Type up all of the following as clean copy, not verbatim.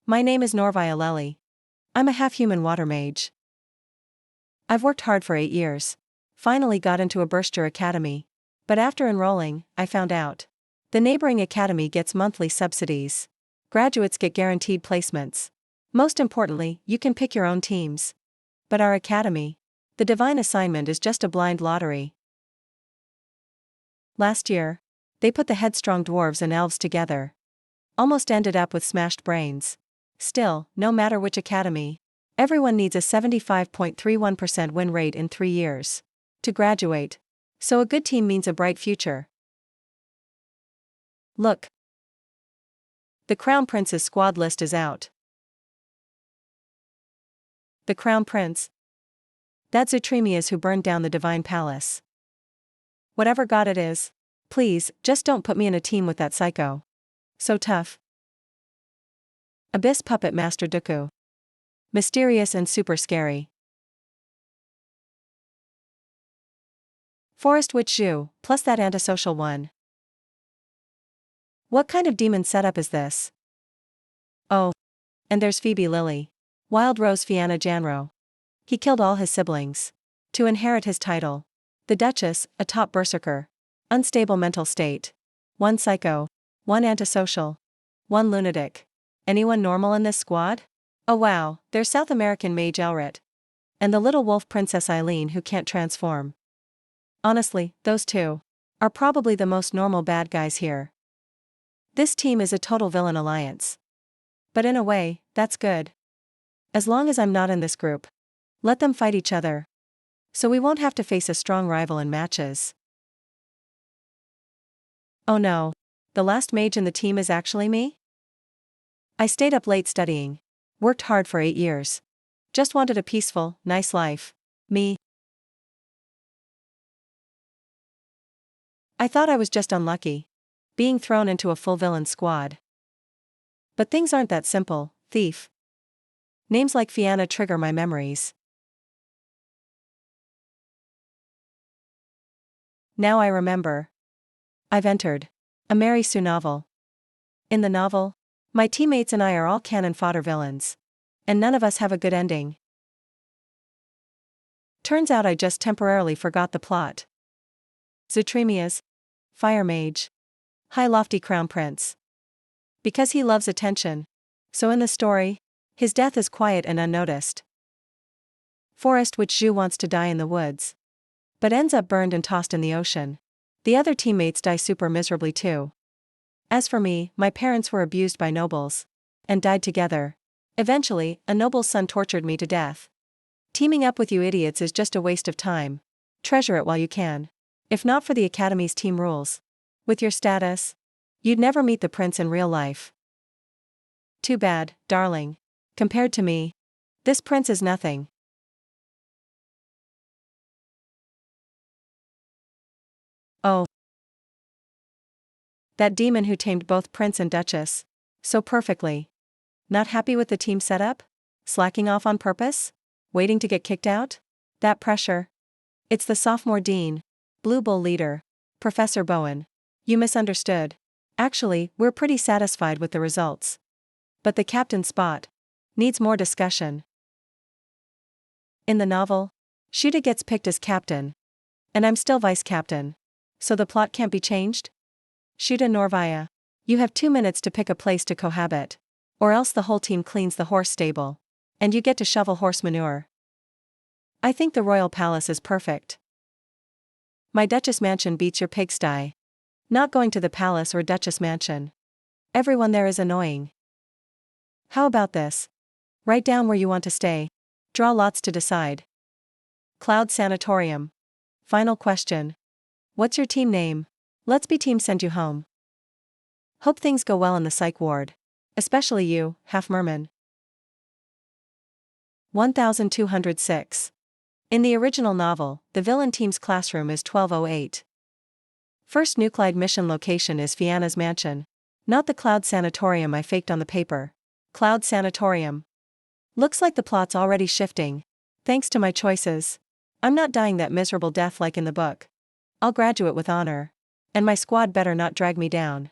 My name is Norviolelli. I'm a half-human water mage. I've worked hard for 8 years. Finally got into a Burster Academy. But after enrolling, I found out. The neighboring academy gets monthly subsidies. Graduates get guaranteed placements. Most importantly, you can pick your own teams. But our academy, the divine assignment is just a blind lottery. Last year, they put the headstrong dwarves and elves together. Almost ended up with smashed brains. Still, no matter which academy, everyone needs a 75.31% win rate in 3 years to graduate. So a good team means a bright future. Look. The Crown Prince's squad list is out. The Crown Prince? That's Zutremias who burned down the Divine Palace. Whatever god it is, please, just don't put me in a team with that psycho. So tough. Abyss Puppet Master Dooku. Mysterious and super scary. Forest Witch Zhu, plus that antisocial one. What kind of demon setup is this? Oh. And there's Phoebe Lily. Wild Rose Fianna Janro. He killed all his siblings to inherit his title. The Duchess, a top berserker. Unstable mental state. One psycho. One antisocial. One lunatic. Anyone normal in this squad? Oh wow, there's South American mage Elrit. And the little wolf princess Eileen who can't transform. Honestly, those two are probably the most normal bad guys here. This team is a total villain alliance. But in a way, that's good. As long as I'm not in this group. Let them fight each other. So we won't have to face a strong rival in matches. Oh no. The last mage in the team is actually me? I stayed up late studying. Worked hard for 8 years. Just wanted a peaceful, nice life. Me. I thought I was just unlucky. Being thrown into a full villain squad. But things aren't that simple, thief. Names like Fianna trigger my memories. Now I remember. I've entered a Mary Sue novel. In the novel, my teammates and I are all cannon fodder villains. And none of us have a good ending. Turns out I just temporarily forgot the plot. Zutremias. Fire mage. High lofty crown prince. Because he loves attention. So in the story, his death is quiet and unnoticed. Forest Witch Zhu wants to die in the woods. But ends up burned and tossed in the ocean. The other teammates die super miserably too. As for me, my parents were abused by nobles. And died together. Eventually, a noble's son tortured me to death. Teaming up with you idiots is just a waste of time. Treasure it while you can. If not for the Academy's team rules. With your status, you'd never meet the prince in real life. Too bad, darling. Compared to me, this prince is nothing. Oh. That demon who tamed both prince and duchess. So perfectly. Not happy with the team setup? Slacking off on purpose? Waiting to get kicked out? That pressure. It's the sophomore dean. Blue Bull leader. Professor Bowen. You misunderstood. Actually, we're pretty satisfied with the results. But the captain spot needs more discussion. In the novel, Shuta gets picked as captain. And I'm still vice captain. So the plot can't be changed? Shuta Norvia. You have 2 minutes to pick a place to cohabit. Or else the whole team cleans the horse stable. And you get to shovel horse manure. I think the royal palace is perfect. My Duchess mansion beats your pigsty. Not going to the palace or Duchess mansion. Everyone there is annoying. How about this? Write down where you want to stay. Draw lots to decide. Cloud Sanatorium. Final question. What's your team name? Let's be team send you home. Hope things go well in the psych ward. Especially you, half merman. 1206. In the original novel, the villain team's classroom is 1208. First nuclide mission location is Fianna's mansion. Not the Cloud Sanatorium I faked on the paper. Cloud Sanatorium. Looks like the plot's already shifting. Thanks to my choices. I'm not dying that miserable death like in the book. I'll graduate with honor. And my squad better not drag me down.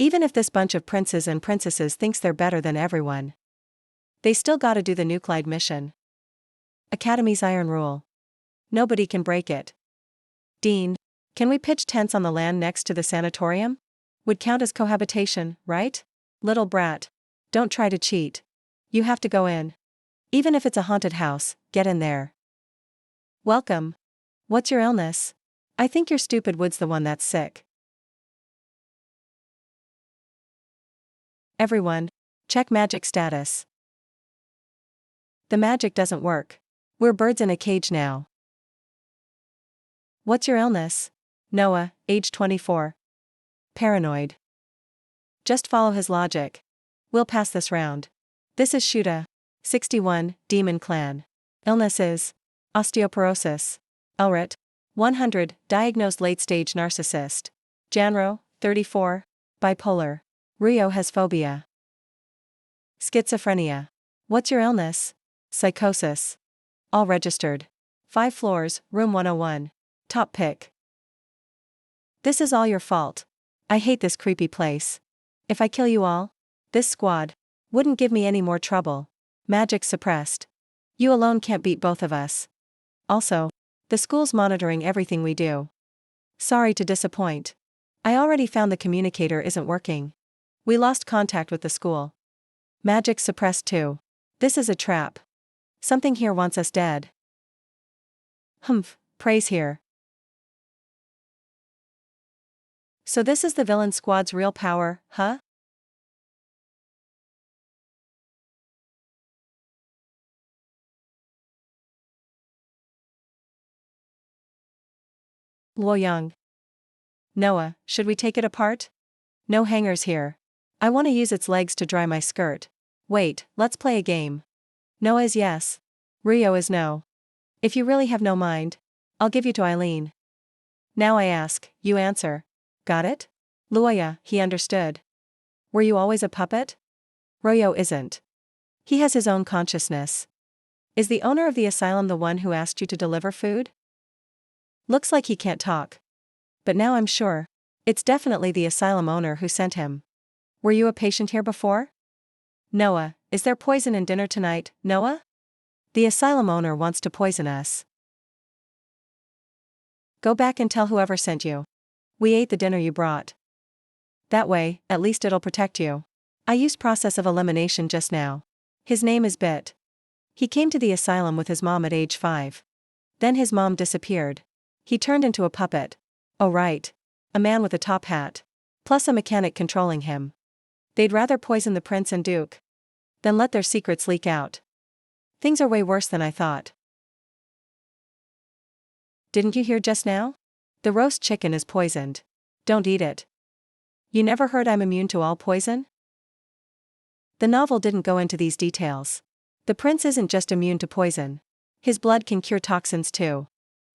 Even if this bunch of princes and princesses thinks they're better than everyone, they still gotta do the nuclide mission. Academy's iron rule. Nobody can break it. Dean, can we pitch tents on the land next to the sanatorium? Would count as cohabitation, right? Little brat. Don't try to cheat. You have to go in. Even if it's a haunted house, get in there. Welcome. What's your illness? I think your stupid Wood's the one that's sick. Everyone, check magic status. The magic doesn't work. We're birds in a cage now. What's your illness? Noah, age 24. Paranoid. Just follow his logic. We'll pass this round. This is Shuta, 61, Demon Clan. Illness is osteoporosis. Elrit, 100, diagnosed late-stage narcissist. Janro, 34, bipolar. Rio has phobia. Schizophrenia. What's your illness? Psychosis. All registered. 5 floors, room 101. Top pick. This is all your fault. I hate this creepy place. If I kill you all, this squad wouldn't give me any more trouble. Magic suppressed. You alone can't beat both of us. Also, the school's monitoring everything we do. Sorry to disappoint. I already found the communicator isn't working. We lost contact with the school. Magic suppressed too. This is a trap. Something here wants us dead. Humph, praise here. So this is the villain squad's real power, huh? Luoyang. Noah, should we take it apart? No hangers here. I want to use its legs to dry my skirt. Wait, let's play a game. Noah is yes. Rio is no. If you really have no mind, I'll give you to Eileen. Now I ask, you answer. Got it? Luoya, he understood. Were you always a puppet? Royo isn't. He has his own consciousness. Is the owner of the asylum the one who asked you to deliver food? Looks like he can't talk. But now I'm sure. It's definitely the asylum owner who sent him. Were you a patient here before? Noah, is there poison in dinner tonight, Noah? The asylum owner wants to poison us. Go back and tell whoever sent you. We ate the dinner you brought. That way, at least it'll protect you. I used process of elimination just now. His name is Bit. He came to the asylum with his mom at age 5. Then his mom disappeared. He turned into a puppet. Oh right. A man with a top hat. Plus a mechanic controlling him. They'd rather poison the prince and duke than let their secrets leak out. Things are way worse than I thought. Didn't you hear just now? The roast chicken is poisoned. Don't eat it. You never heard I'm immune to all poison? The novel didn't go into these details. The prince isn't just immune to poison. His blood can cure toxins too.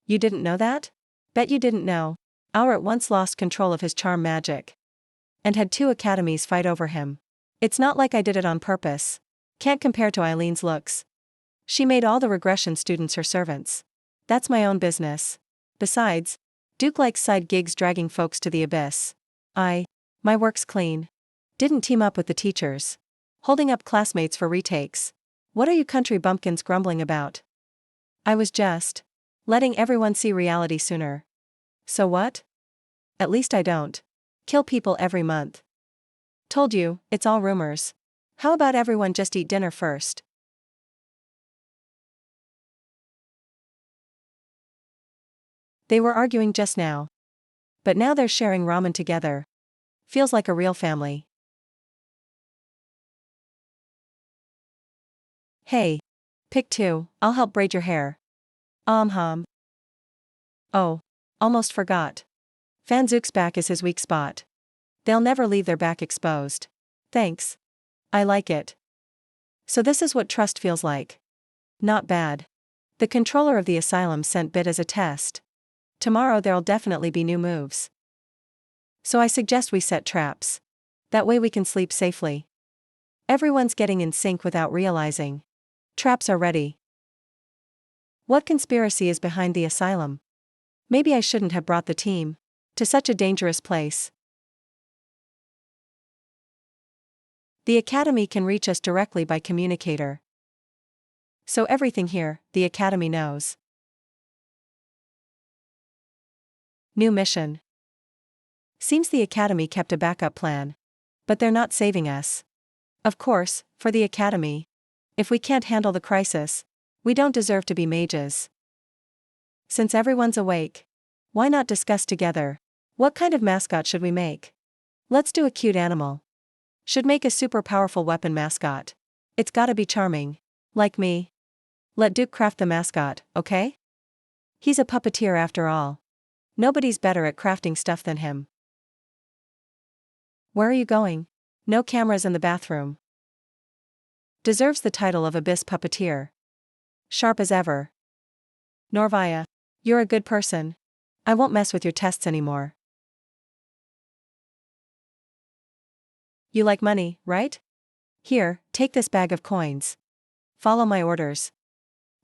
You didn't know that? Bet you didn't know. Our once lost control of his charm magic. And had 2 academies fight over him. It's not like I did it on purpose. Can't compare to Eileen's looks. She made all the regression students her servants. That's my own business. Besides, Duke likes side gigs dragging folks to the abyss. My work's clean. Didn't team up with the teachers. Holding up classmates for retakes. What are you country bumpkins grumbling about? I was just letting everyone see reality sooner. So what? At least I don't kill people every month. Told you, it's all rumors. How about everyone just eat dinner first? They were arguing just now. But now they're sharing ramen together. Feels like a real family. Hey. Pick 2, I'll help braid your hair. Oh. Almost forgot. Fanzook's back is his weak spot. They'll never leave their back exposed. Thanks. I like it. So this is what trust feels like. Not bad. The controller of the asylum sent Bit as a test. Tomorrow there'll definitely be new moves. So I suggest we set traps. That way we can sleep safely. Everyone's getting in sync without realizing. Traps are ready. What conspiracy is behind the asylum? Maybe I shouldn't have brought the team to such a dangerous place. The Academy can reach us directly by communicator. So everything here, the Academy knows. New mission. Seems the Academy kept a backup plan. But they're not saving us. Of course, for the Academy. If we can't handle the crisis, we don't deserve to be mages. Since everyone's awake, why not discuss together? What kind of mascot should we make? Let's do a cute animal. Should make a super powerful weapon mascot. It's gotta be charming. Like me. Let Duke craft the mascot, okay? He's a puppeteer after all. Nobody's better at crafting stuff than him. Where are you going? No cameras in the bathroom. Deserves the title of Abyss Puppeteer. Sharp as ever. Norvaya, you're a good person. I won't mess with your tests anymore. You like money, right? Here, take this bag of coins. Follow my orders.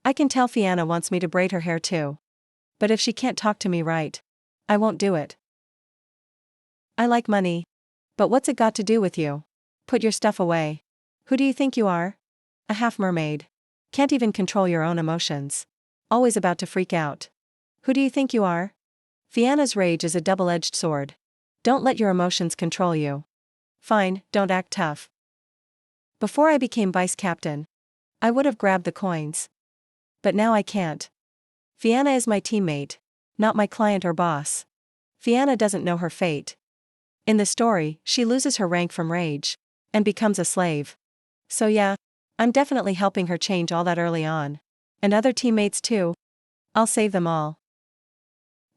I can tell Fianna wants me to braid her hair too. But if she can't talk to me right, I won't do it. I like money. But what's it got to do with you? Put your stuff away. Who do you think you are? A half-mermaid. Can't even control your own emotions. Always about to freak out. Who do you think you are? Fianna's rage is a double-edged sword. Don't let your emotions control you. Fine, don't act tough. Before I became vice captain, I would have grabbed the coins. But now I can't. Fianna is my teammate, not my client or boss. Fianna doesn't know her fate. In the story, she loses her rank from rage, and becomes a slave. So yeah, I'm definitely helping her change all that early on. And other teammates too. I'll save them all.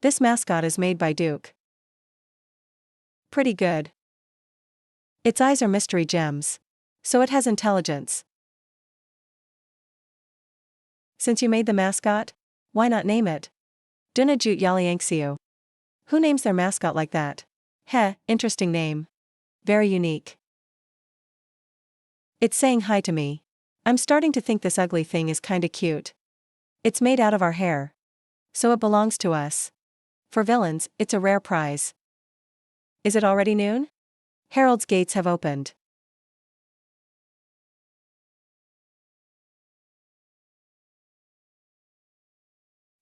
This mascot is made by Duke. Pretty good. Its eyes are mystery gems. So it has intelligence. Since you made the mascot, why not name it? Dunajut Yalianxiu. Who names their mascot like that? Heh, interesting name. Very unique. It's saying hi to me. I'm starting to think this ugly thing is kinda cute. It's made out of our hair. So it belongs to us. For villains, it's a rare prize. Is it already noon? Harold's gates have opened.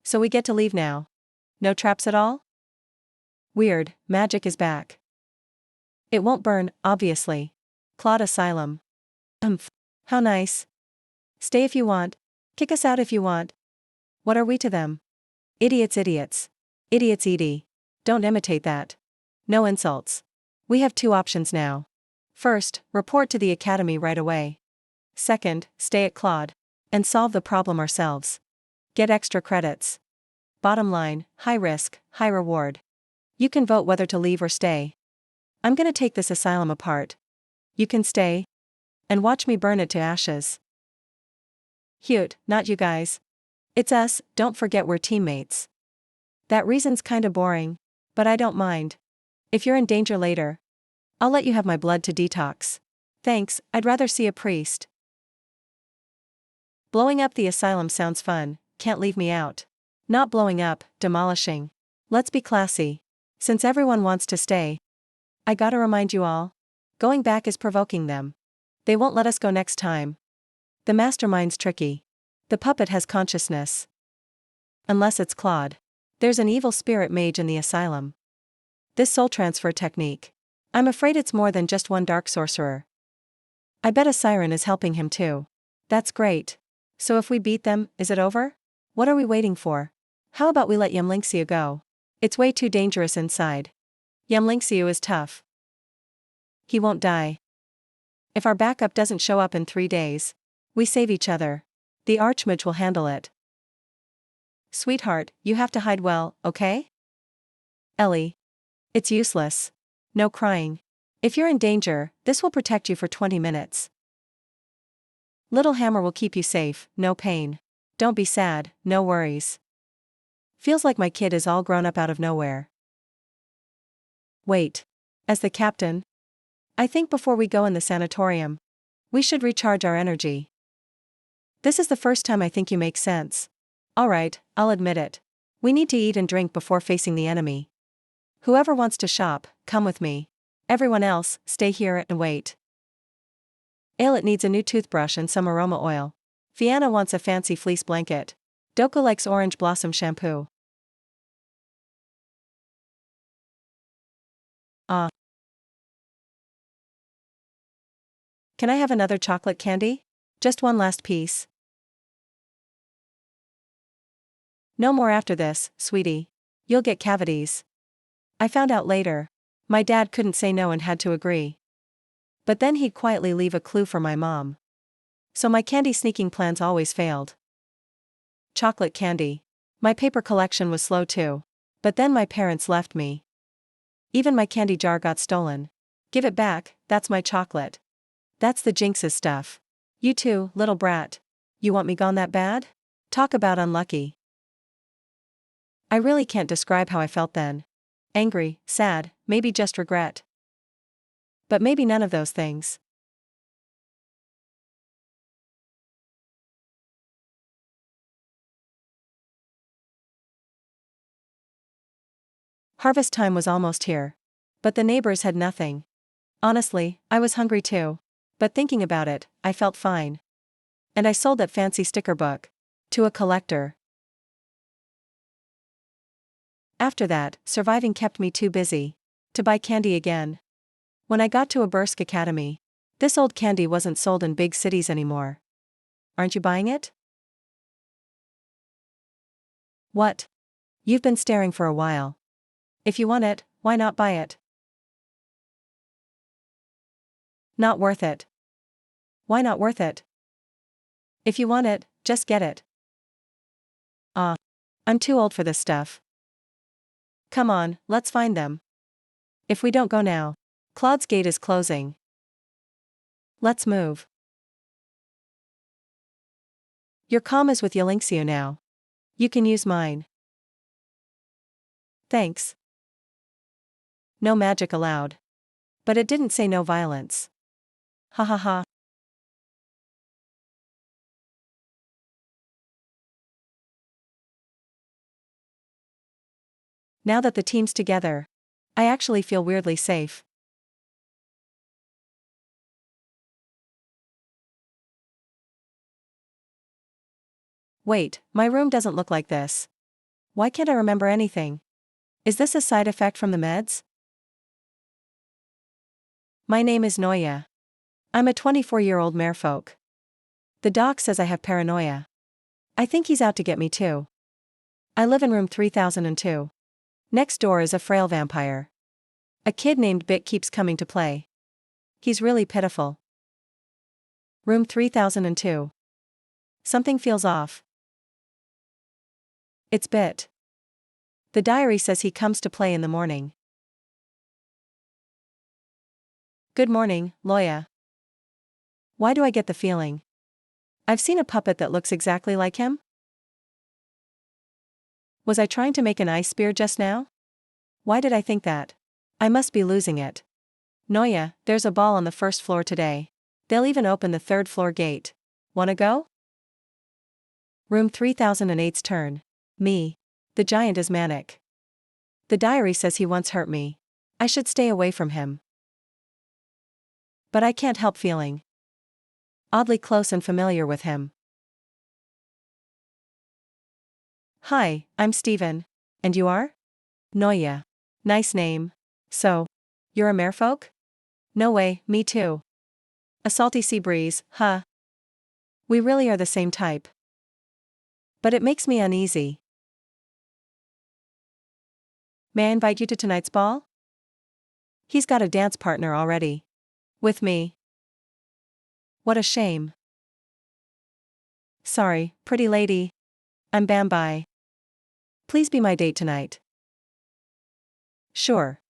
So we get to leave now. No traps at all? Weird, magic is back. It won't burn, obviously. Claude Asylum. How nice. Stay if you want. Kick us out if you want. What are we to them? Idiots, idiots. Idiots, Edie. Don't imitate that. No insults. We have two options now. First, report to the Academy right away. Second, stay at Claude. And solve the problem ourselves. Get extra credits. Bottom line, high risk, high reward. You can vote whether to leave or stay. I'm gonna take this asylum apart. You can stay. And watch me burn it to ashes. Cute, not you guys. It's us, don't forget we're teammates. That reason's kinda boring. But I don't mind. If you're in danger later, I'll let you have my blood to detox. Thanks, I'd rather see a priest. Blowing up the asylum sounds fun, can't leave me out. Not blowing up, demolishing. Let's be classy. Since everyone wants to stay. I gotta remind you all. Going back is provoking them. They won't let us go next time. The mastermind's tricky. The puppet has consciousness. Unless it's Claude. There's an evil spirit mage in the asylum. This soul transfer technique. I'm afraid it's more than just one dark sorcerer. I bet a siren is helping him too. That's great. So if we beat them, is it over? What are we waiting for? How about we let Yamlinxiu go? It's way too dangerous inside. Yamlinxiu is tough. He won't die. If our backup doesn't show up in 3 days, we save each other. The Archmage will handle it. Sweetheart, you have to hide well, okay? Ellie. It's useless. No crying. If you're in danger, this will protect you for 20 minutes. Little hammer will keep you safe, no pain. Don't be sad, no worries. Feels like my kid is all grown up out of nowhere. Wait. As the captain? I think before we go in the sanatorium, we should recharge our energy. This is the first time I think you make sense. Alright, I'll admit it. We need to eat and drink before facing the enemy. Whoever wants to shop, come with me. Everyone else, stay here and wait. Ailette needs a new toothbrush and some aroma oil. Fianna wants a fancy fleece blanket. Doko likes orange blossom shampoo. Ah. Can I have another chocolate candy? Just one last piece. No more after this, sweetie. You'll get cavities. I found out later. My dad couldn't say no and had to agree. But then he'd quietly leave a clue for my mom. So my candy sneaking plans always failed. Chocolate candy. My paper collection was slow too. But then my parents left me. Even my candy jar got stolen. Give it back, that's my chocolate. That's the Jinx's stuff. You too, little brat. You want me gone that bad? Talk about unlucky. I really can't describe how I felt then. Angry, sad, maybe just regret. But maybe none of those things. Harvest time was almost here. But the neighbors had nothing. Honestly, I was hungry too. But thinking about it, I felt fine. And I sold that fancy sticker book. To a collector. After that, surviving kept me too busy. To buy candy again. When I got to Abersk Academy. This old candy wasn't sold in big cities anymore. Aren't you buying it? What? You've been staring for a while. If you want it, why not buy it? Not worth it. Why not worth it? If you want it, just get it. Ah. I'm too old for this stuff. Come on, let's find them. If we don't go now, Claude's gate is closing. Let's move. Your comm is with Yelynxio now. You can use mine. Thanks. No magic allowed. But it didn't say no violence. Ha ha ha. Now that the team's together, I actually feel weirdly safe. Wait, my room doesn't look like this. Why can't I remember anything? Is this a side effect from the meds? My name is Noya. I'm a 24-year-old merfolk. The doc says I have paranoia. I think he's out to get me too. I live in room 3002. Next door is a frail vampire. A kid named Bit keeps coming to play. He's really pitiful. Room 3002. Something feels off. It's Bit. The diary says he comes to play in the morning. Good morning, Loya. Why do I get the feeling? I've seen a puppet that looks exactly like him? Was I trying to make an ice spear just now? Why did I think that? I must be losing it. Noya, there's a ball on the first floor today. They'll even open the third floor gate. Wanna go? Room 3008's turn. Me. The giant is manic. The diary says he once hurt me. I should stay away from him. But I can't help feeling oddly close and familiar with him. Hi, I'm Steven. And you are? Noya. Nice name. So, you're a merfolk? No way, me too. A salty sea breeze, huh? We really are the same type. But it makes me uneasy. May I invite you to tonight's ball? He's got a dance partner already. With me. What a shame. Sorry, pretty lady. I'm Bambi. Please be my date tonight. Sure.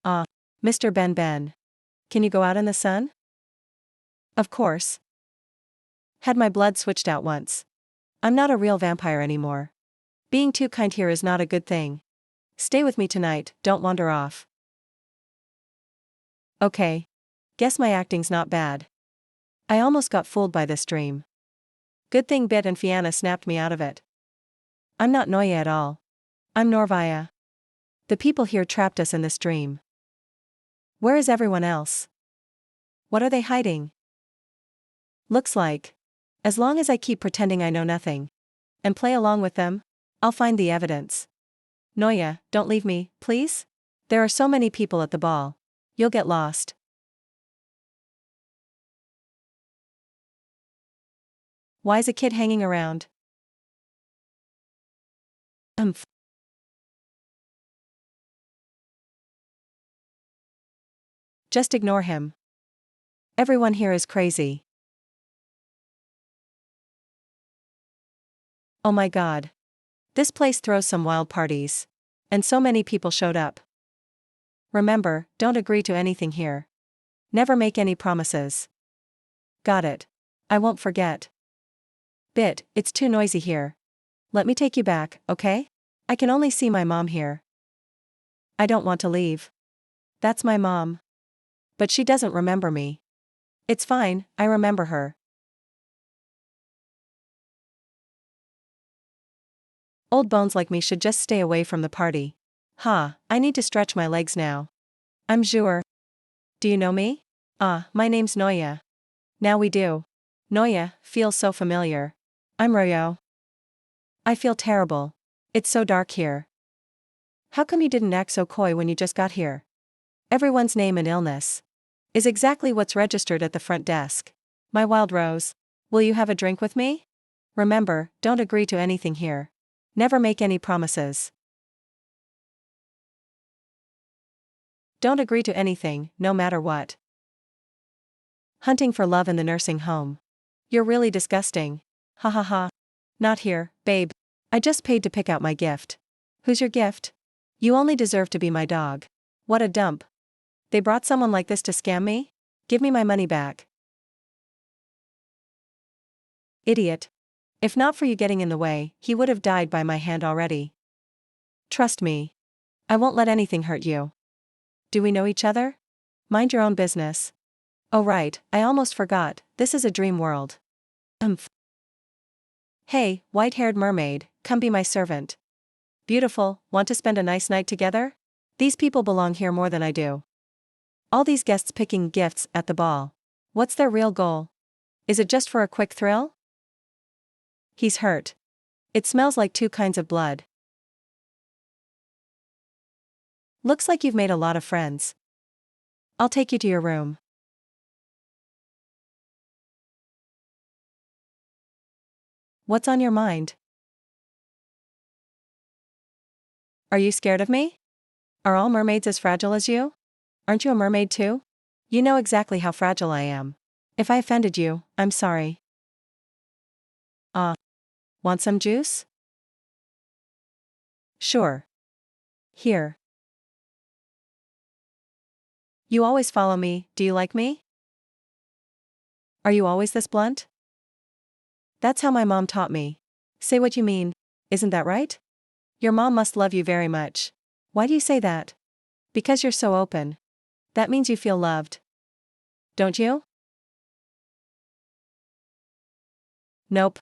Ah, Mr. Ben Ben. Can you go out in the sun? Of course. Had my blood switched out once. I'm not a real vampire anymore. Being too kind here is not a good thing. Stay with me tonight, don't wander off. Okay. Guess my acting's not bad. I almost got fooled by this dream. Good thing Bit and Fianna snapped me out of it. I'm not Noya at all. I'm Norvaya. The people here trapped us in this dream. Where is everyone else? What are they hiding? Looks like. As long as I keep pretending I know nothing and play along with them, I'll find the evidence. Noya, don't leave me, please? There are so many people at the ball. You'll get lost. Why's a kid hanging around? Umph. Just ignore him. Everyone here is crazy. Oh my god. This place throws some wild parties. And so many people showed up. Remember, don't agree to anything here. Never make any promises. Got it. I won't forget. It's too noisy here. Let me take you back, okay? I can only see my mom here. I don't want to leave. That's my mom. But she doesn't remember me. It's fine, I remember her. Old bones like me should just stay away from the party. I need to stretch my legs now. I'm Jure. Do you know me? My name's Noya. Now we do. Noya feels so familiar. I'm Royo. I feel terrible. It's so dark here. How come you didn't act so coy when you just got here? Everyone's name and illness is exactly what's registered at the front desk. My wild rose. Will you have a drink with me? Remember, don't agree to anything here. Never make any promises. Don't agree to anything, no matter what. Hunting for love in the nursing home. You're really disgusting. Ha ha ha. Not here, babe. I just paid to pick out my gift. Who's your gift? You only deserve to be my dog. What a dump. They brought someone like this to scam me? Give me my money back. Idiot. If not for you getting in the way, he would have died by my hand already. Trust me. I won't let anything hurt you. Do we know each other? Mind your own business. Oh right, I almost forgot, this is a dream world. Hey, white-haired mermaid, come be my servant. Beautiful, want to spend a nice night together? These people belong here more than I do. All these guests picking gifts at the ball. What's their real goal? Is it just for a quick thrill? He's hurt. It smells like two kinds of blood. Looks like you've made a lot of friends. I'll take you to your room. What's on your mind? Are you scared of me? Are all mermaids as fragile as you? Aren't you a mermaid too? You know exactly how fragile I am. If I offended you, I'm sorry. Want some juice? Sure. Here. You always follow me, do you like me? Are you always this blunt? That's how my mom taught me. Say what you mean, isn't that right? Your mom must love you very much. Why do you say that? Because you're so open. That means you feel loved. Don't you? Nope.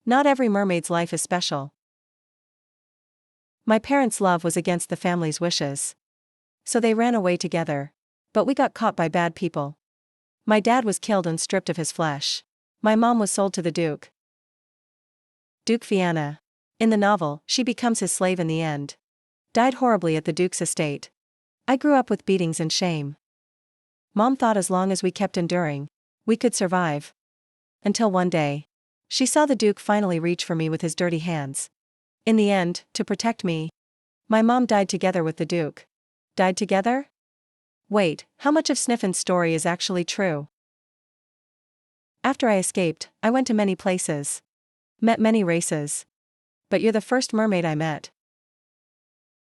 Not every mermaid's life is special. My parents' love was against the family's wishes. So they ran away together. But we got caught by bad people. My dad was killed and stripped of his flesh. My mom was sold to the Duke. Duke Fianna. In the novel, she becomes his slave in the end. Died horribly at the Duke's estate. I grew up with beatings and shame. Mom thought as long as we kept enduring, we could survive. Until one day, she saw the Duke finally reach for me with his dirty hands. In the end, to protect me, my mom died together with the Duke. Died together? Wait, how much of Sniffin's story is actually true? After I escaped, I went to many places. Met many races. But you're the first mermaid I met.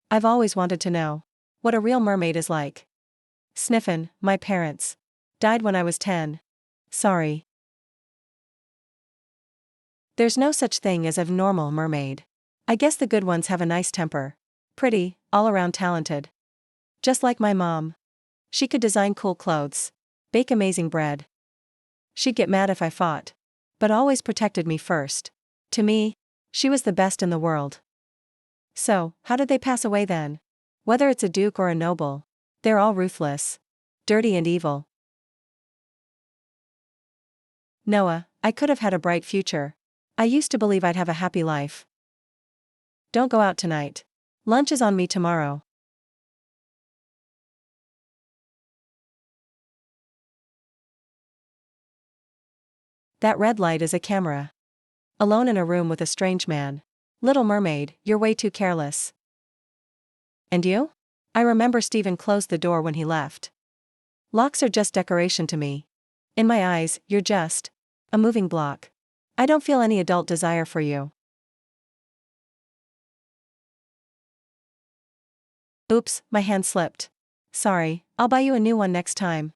I've always wanted to know what a real mermaid is like. Sniffin, my parents, died when I was 10. Sorry. There's no such thing as a normal mermaid. I guess the good ones have a nice temper. Pretty, all around talented. Just like my mom. She could design cool clothes. Bake amazing bread. She'd get mad if I fought. But always protected me first. To me, she was the best in the world. So, how did they pass away then? Whether it's a duke or a noble, they're all ruthless. Dirty and evil. Noah, I could have had a bright future. I used to believe I'd have a happy life. Don't go out tonight. Lunch is on me tomorrow. That red light is a camera. Alone in a room with a strange man. Little Mermaid, you're way too careless. And you? I remember Stephen closed the door when he left. Locks are just decoration to me. In my eyes, you're just a moving block. I don't feel any adult desire for you. Oops, my hand slipped. Sorry, I'll buy you a new one next time.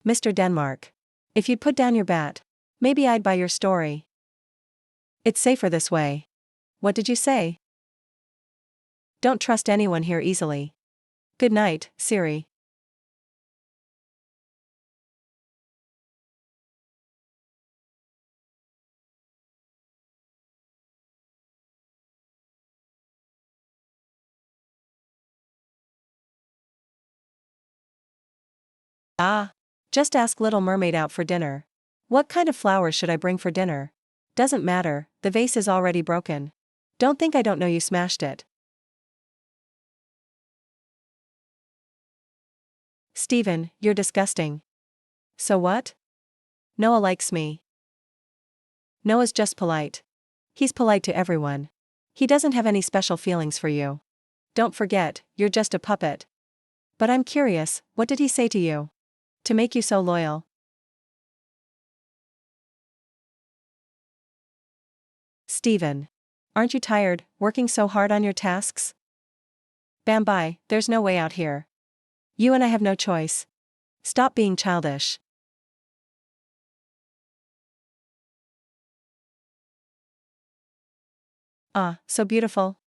Mr. Denmark. If you'd put down your bat, maybe I'd buy your story. It's safer this way. What did you say? Don't trust anyone here easily. Good night, Siri. Ah. Just ask Little Mermaid out for dinner. What kind of flowers should I bring for dinner? Doesn't matter, the vase is already broken. Don't think I don't know you smashed it. Stephen, you're disgusting. So what? Noah likes me. Noah's just polite. He's polite to everyone. He doesn't have any special feelings for you. Don't forget, you're just a puppet. But I'm curious, what did he say to you? To make you so loyal? Stephen. Aren't you tired, working so hard on your tasks? Bambi, there's no way out here. You and I have no choice. Stop being childish. Ah, so beautiful.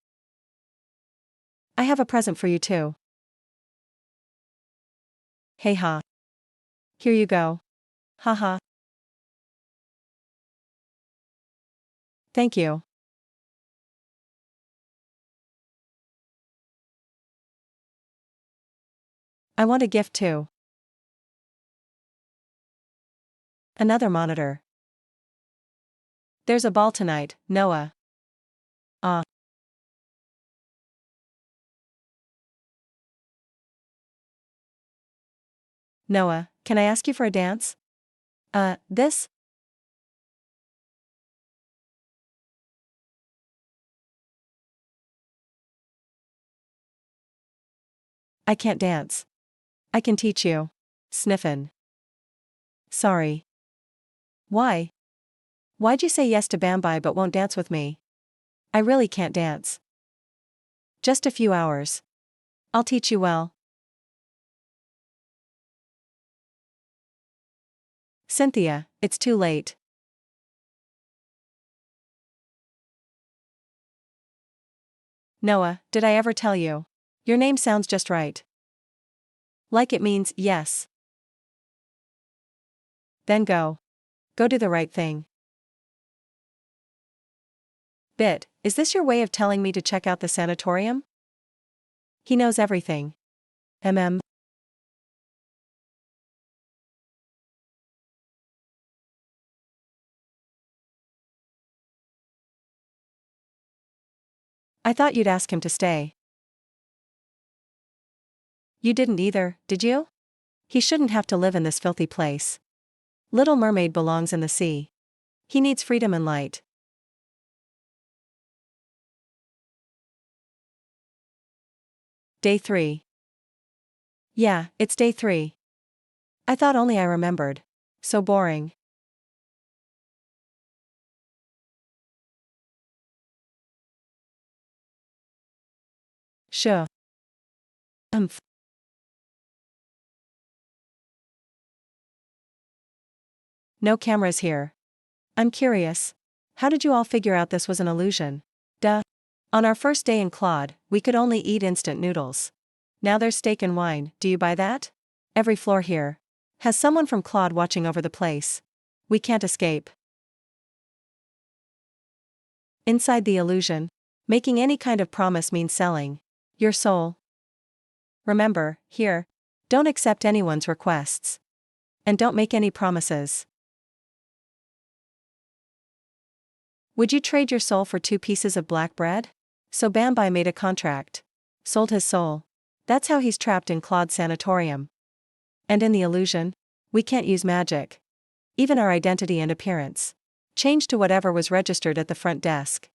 I have a present for you too. Hey ha. Here you go. Haha. Thank you. I want a gift too. Another monitor. There's a ball tonight, Noah. Ah. Noah, can I ask you for a dance? This? I can't dance. I can teach you. Sniffin'. Sorry. Why? Why'd you say yes to Bambi but won't dance with me? I really can't dance. Just a few hours. I'll teach you well. Cynthia, it's too late. Noah, did I ever tell you? Your name sounds just right. Like it means yes. Then go. Go do the right thing. Bit, is this your way of telling me to check out the sanatorium? He knows everything. Mm. I thought you'd ask him to stay. You didn't either, did you? He shouldn't have to live in this filthy place. Little Mermaid belongs in the sea. He needs freedom and light. Day 3. Yeah, it's day 3. I thought only I remembered. So boring. Sure. Umph. No cameras here. I'm curious. How did you all figure out this was an illusion? Duh. On our first day in Claude, we could only eat instant noodles. Now there's steak and wine, do you buy that? Every floor here has someone from Claude watching over the place. We can't escape. Inside the illusion, making any kind of promise means selling your soul. Remember, here, don't accept anyone's requests. And don't make any promises. Would you trade your soul for 2 pieces of black bread? So Bambi made a contract. Sold his soul. That's how he's trapped in Claude's sanatorium. And in the illusion, we can't use magic. Even our identity and appearance changed to whatever was registered at the front desk.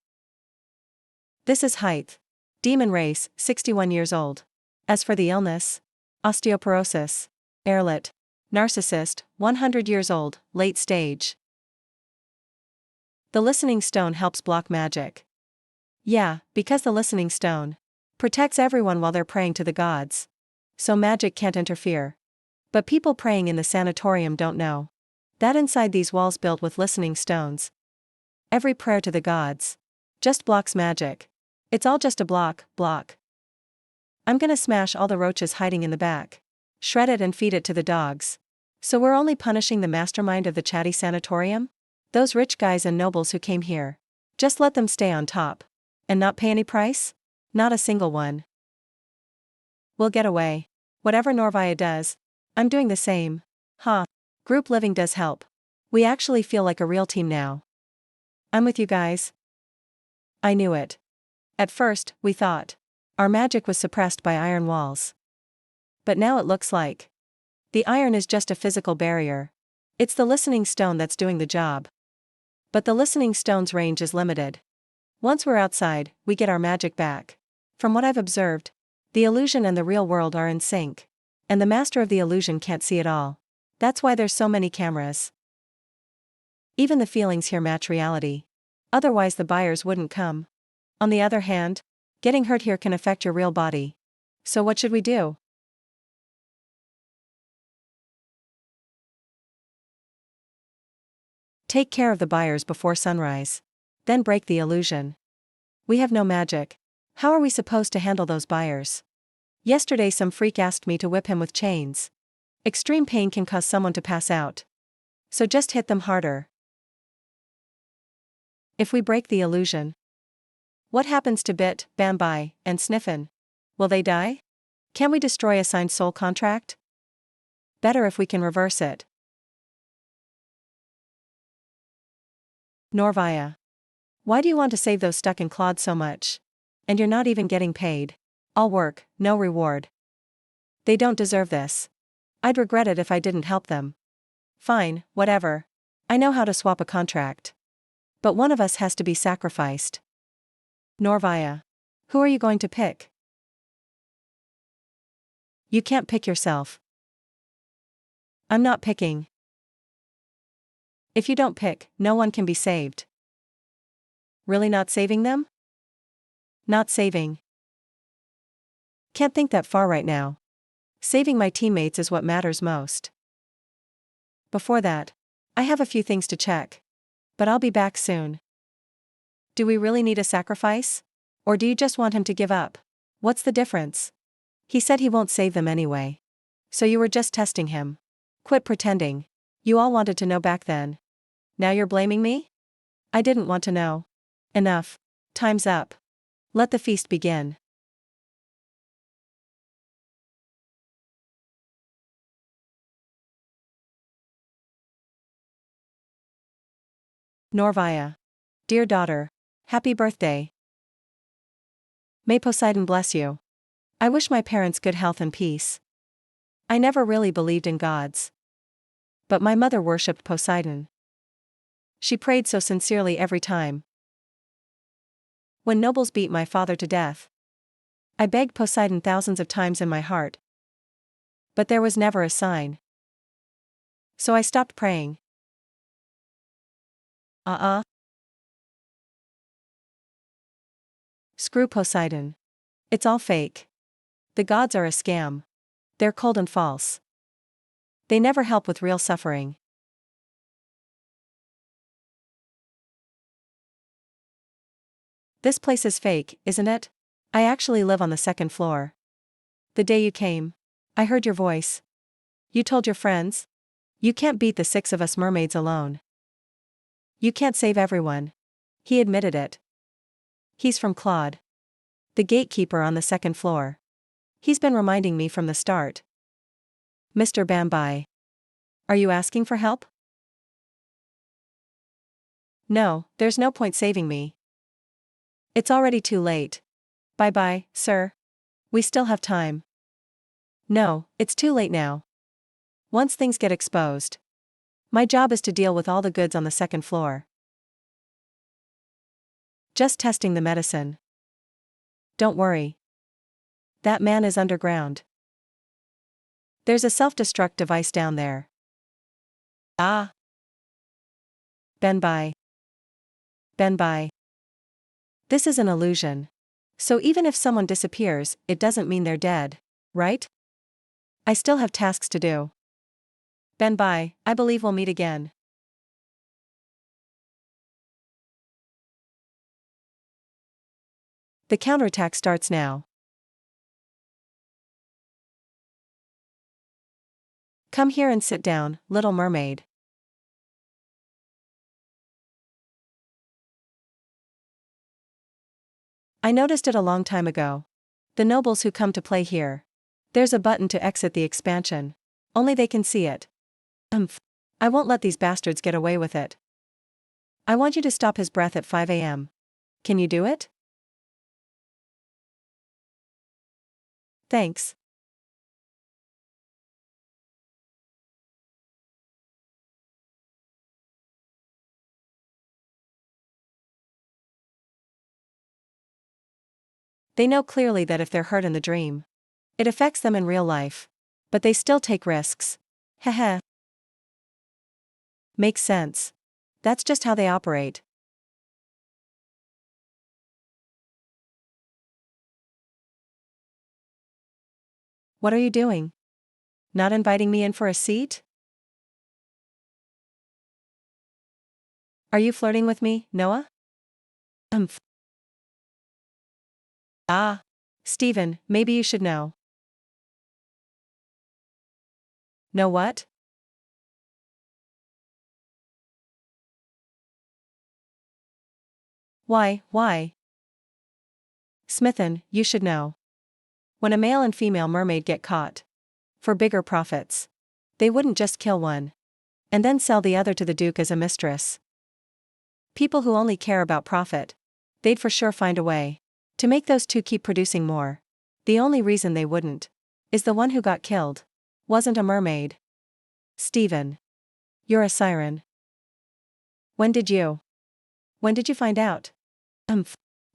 This is height. Demon race, 61 years old. As for the illness, osteoporosis. Airlet. Narcissist, 100 years old, late stage. The listening stone helps block magic. Yeah, because the listening stone protects everyone while they're praying to the gods. So magic can't interfere. But people praying in the sanatorium don't know that inside these walls built with listening stones, every prayer to the gods just blocks magic. It's all just a block. I'm gonna smash all the roaches hiding in the back. Shred it and feed it to the dogs. So we're only punishing the mastermind of the chatty sanatorium? Those rich guys and nobles who came here. Just let them stay on top. And not pay any price? Not a single one. We'll get away. Whatever Norvaya does, I'm doing the same. Group living does help. We actually feel like a real team now. I'm with you guys. I knew it. At first, we thought our magic was suppressed by iron walls. But now it looks like the iron is just a physical barrier. It's the listening stone that's doing the job. But the listening stone's range is limited. Once we're outside, we get our magic back. From what I've observed, the illusion and the real world are in sync. And the master of the illusion can't see it all. That's why there's so many cameras. Even the feelings here match reality. Otherwise the buyers wouldn't come. On the other hand, getting hurt here can affect your real body. So what should we do? Take care of the buyers before sunrise. Then break the illusion. We have no magic. How are we supposed to handle those buyers? Yesterday some freak asked me to whip him with chains. Extreme pain can cause someone to pass out. So just hit them harder. If we break the illusion, what happens to Bit, Bambi, and Sniffin? Will they die? Can we destroy a signed soul contract? Better if we can reverse it. Norvaya. Why do you want to save those stuck in Claude so much? And you're not even getting paid. All work, no reward. They don't deserve this. I'd regret it if I didn't help them. Fine, whatever. I know how to swap a contract. But one of us has to be sacrificed. Norvaya. Who are you going to pick? You can't pick yourself. I'm not picking. If you don't pick, no one can be saved. Really not saving them? Not saving. Can't think that far right now. Saving my teammates is what matters most. Before that, I have a few things to check. But I'll be back soon. Do we really need a sacrifice? Or do you just want him to give up? What's the difference? He said he won't save them anyway. So you were just testing him. Quit pretending. You all wanted to know back then. Now you're blaming me? I didn't want to know. Enough. Time's up. Let the feast begin. Norvaya. Dear daughter. Happy birthday. May Poseidon bless you. I wish my parents good health and peace. I never really believed in gods. But my mother worshipped Poseidon. She prayed so sincerely every time. When nobles beat my father to death, I begged Poseidon thousands of times in my heart. But there was never a sign. So I stopped praying. Screw Poseidon. It's all fake. The gods are a scam. They're cold and false. They never help with real suffering. This place is fake, isn't it? I actually live on the second floor. The day you came, I heard your voice. You told your friends? You can't beat the 6 of us mermaids alone. You can't save everyone. He admitted it. He's from Claude, the gatekeeper on the second floor. He's been reminding me from the start. Mr. Bambi. Are you asking for help? No, there's no point saving me. It's already too late. Bye-bye, sir. We still have time. No, it's too late now. Once things get exposed. My job is to deal with all the goods on the second floor. Just testing the medicine. Don't worry. That man is underground. There's a self-destruct device down there. Ah. Ben bye. Ben bye. This is an illusion. So even if someone disappears, it doesn't mean they're dead, right? I still have tasks to do. Ben bye, I believe we'll meet again. The counterattack starts now. Come here and sit down, Little Mermaid. I noticed it a long time ago. The nobles who come to play here. There's a button to exit the expansion. Only they can see it. I won't let these bastards get away with it. I want you to stop his breath at 5 a.m. Can you do it? Thanks. They know clearly that if they're hurt in the dream, it affects them in real life. But they still take risks. Heh. Makes sense. That's just how they operate. What are you doing? Not inviting me in for a seat? Are you flirting with me, Noah? Ah. Stephen, maybe you should know. Know what? Why? Smithin, you should know. When a male and female mermaid get caught, for bigger profits, they wouldn't just kill one and then sell the other to the Duke as a mistress. People who only care about profit, they'd for sure find a way to make those two keep producing more. The only reason they wouldn't is the one who got killed wasn't a mermaid. Stephen. You're a siren. When did you find out?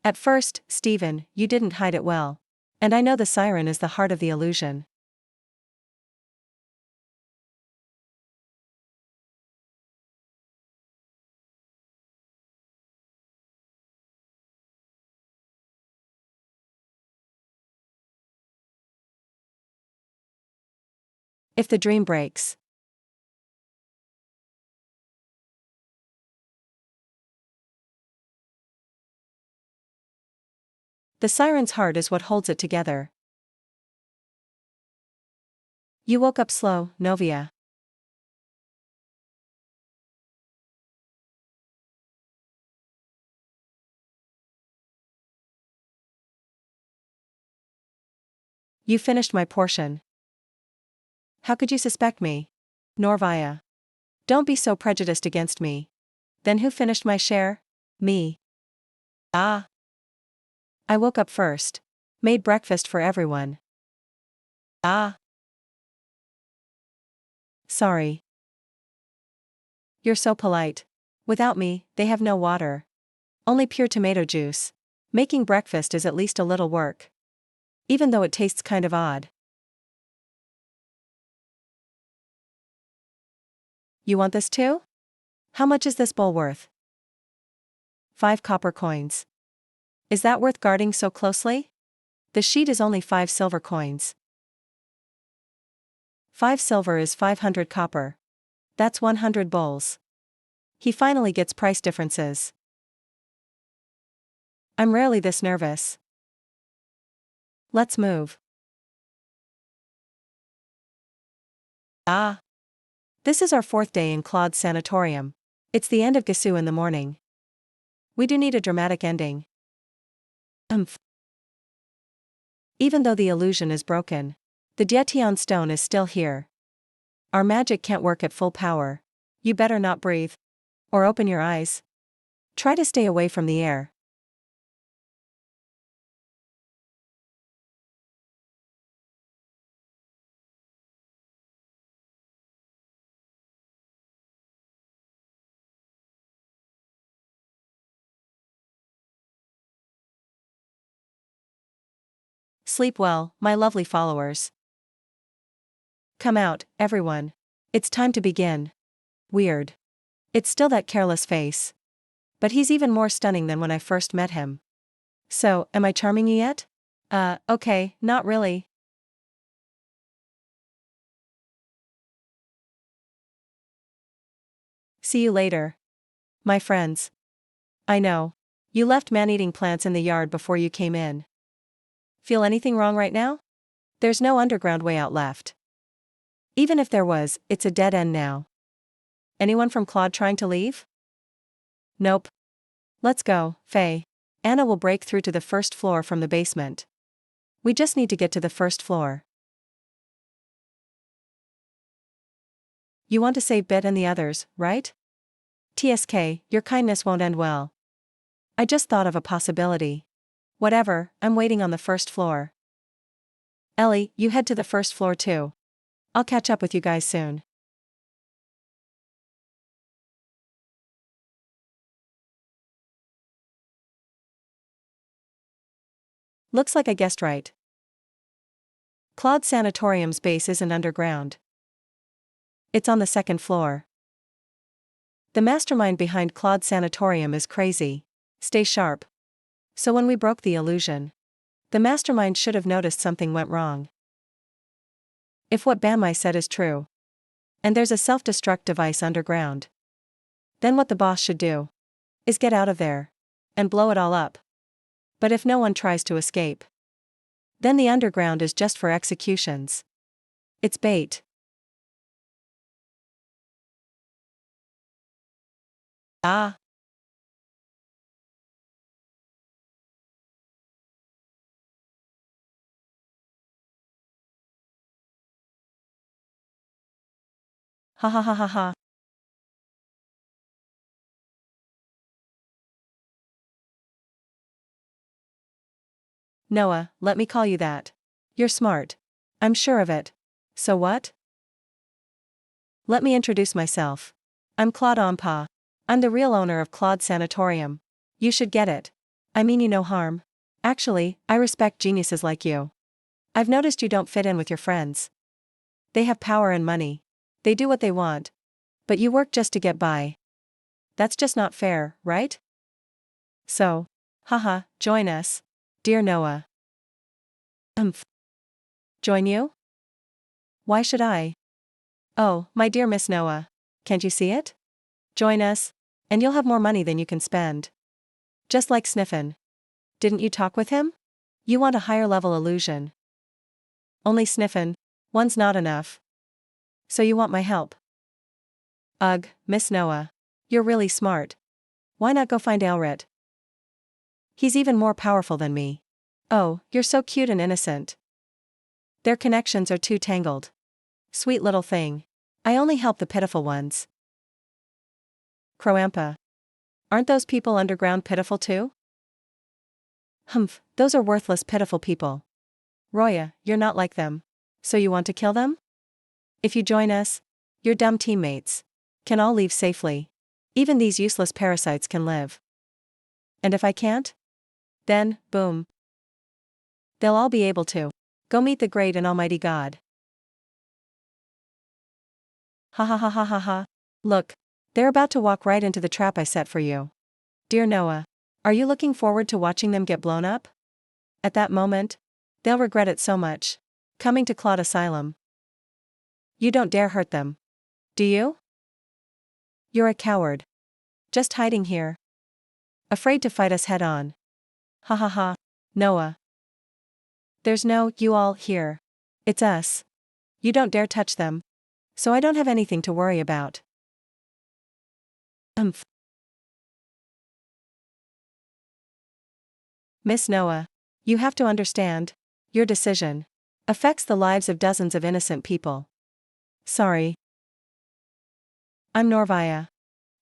At first, Stephen, you didn't hide it well. And I know the siren is the heart of the illusion. If the dream breaks. The siren's heart is what holds it together. You woke up slow, Novia. You finished my portion. How could you suspect me? Norvia. Don't be so prejudiced against me. Then who finished my share? Me. Ah. I woke up first. Made breakfast for everyone. Ah. Sorry. You're so polite. Without me, they have no water. Only pure tomato juice. Making breakfast is at least a little work. Even though it tastes kind of odd. You want this too? How much is this bowl worth? 5 copper coins. Is that worth guarding so closely? The sheet is only 5 silver coins. 5 silver is 500 copper. That's 100 bowls. He finally gets price differences. I'm rarely this nervous. Let's move. Ah. This is our 4th day in Claude's sanatorium. It's the end of Gisu in the morning. We do need a dramatic ending. Even though the illusion is broken, the Dietion stone is still here. Our magic can't work at full power. You better not breathe. Or open your eyes. Try to stay away from the air. Sleep well, my lovely followers. Come out, everyone. It's time to begin. Weird. It's still that careless face. But he's even more stunning than when I first met him. So, am I charming you yet? Okay, not really. See you later. My friends. I know. You left man-eating plants in the yard before you came in. Feel anything wrong right now? There's no underground way out left. Even if there was, it's a dead end now. Anyone from Claude trying to leave? Nope. Let's go, Faye. Anna will break through to the first floor from the basement. We just need to get to the first floor. You want to save Bit and the others, right? TSK, your kindness won't end well. I just thought of a possibility. Whatever, I'm waiting on the first floor. Ellie, you head to the first floor too. I'll catch up with you guys soon. Looks like I guessed right. Claude Sanatorium's base isn't underground. It's on the second floor. The mastermind behind Claude Sanatorium is crazy. Stay sharp. So when we broke the illusion, the mastermind should have noticed something went wrong. If what Bamai said is true, and there's a self-destruct device underground, then what the boss should do is get out of there and blow it all up. But if no one tries to escape, then the underground is just for executions. It's bait. Ah. Ha ha ha ha ha. Noah, let me call you that. You're smart. I'm sure of it. So what? Let me introduce myself. I'm Claude Ampa. I'm the real owner of Claude Sanatorium. You should get it. I mean you no harm. Actually, I respect geniuses like you. I've noticed you don't fit in with your friends. They have power and money. They do what they want. But you work just to get by. That's just not fair, right? So, haha, join us. Dear Noah. Join you? Why should I? Oh, my dear Miss Noah. Can't you see it? Join us, and you'll have more money than you can spend. Just like Sniffin. Didn't you talk with him? You want a higher level illusion. Only Sniffin. One's not enough. So you want my help? Ugh, Miss Noah. You're really smart. Why not go find Elrit? He's even more powerful than me. Oh, you're so cute and innocent. Their connections are too tangled. Sweet little thing. I only help the pitiful ones. Croampa. Aren't those people underground pitiful too? Humph, those are worthless pitiful people. Roya, you're not like them. So you want to kill them? If you join us, your dumb teammates can all leave safely. Even these useless parasites can live. And if I can't? Then, boom. They'll all be able to go meet the great and almighty God. Ha ha ha ha ha ha. Look, they're about to walk right into the trap I set for you. Dear Noah, are you looking forward to watching them get blown up? At that moment, they'll regret it so much. Coming to Claude Asylum. You don't dare hurt them. Do you? You're a coward. Just hiding here. Afraid to fight us head on. Ha ha ha. Noah. There's no you all here. It's us. You don't dare touch them. So I don't have anything to worry about. Miss Noah, you have to understand, your decision affects the lives of dozens of innocent people. Sorry. I'm Norvaya.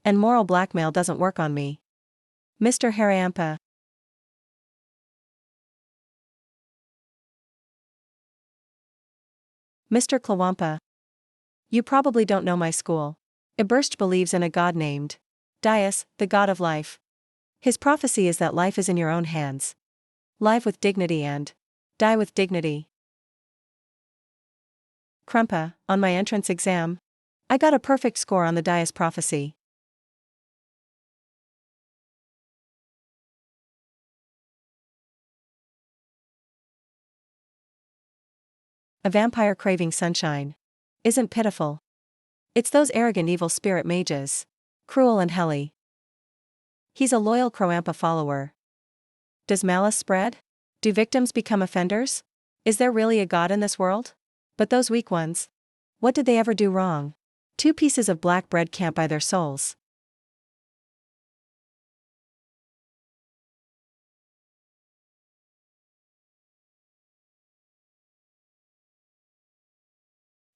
And moral blackmail doesn't work on me. Mr. Harampa. Mr. Klawampa. You probably don't know my school. Eberst believes in a god named Dias, the god of life. His prophecy is that life is in your own hands. Live with dignity and die with dignity. Krumpa, on my entrance exam, I got a perfect score on the Dias prophecy. A vampire craving sunshine. Isn't pitiful. It's those arrogant evil spirit mages. Cruel and helly. He's a loyal Kroampa follower. Does malice spread? Do victims become offenders? Is there really a god in this world? But those weak ones. What did they ever do wrong? 2 pieces of black bread can't buy their souls.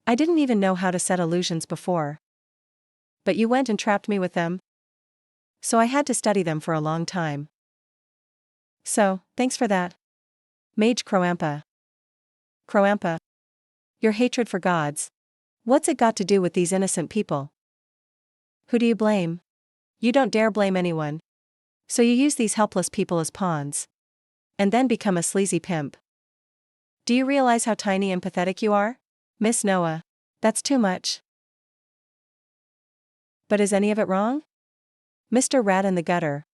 I didn't even know how to set illusions before. But you went and trapped me with them. So I had to study them for a long time. So, thanks for that. Mage Kroampa. Kroampa. Your hatred for gods. What's it got to do with these innocent people? Who do you blame? You don't dare blame anyone. So you use these helpless people as pawns. And then become a sleazy pimp. Do you realize how tiny and pathetic you are? Miss Noah. That's too much. But is any of it wrong? Mr. Rat in the gutter.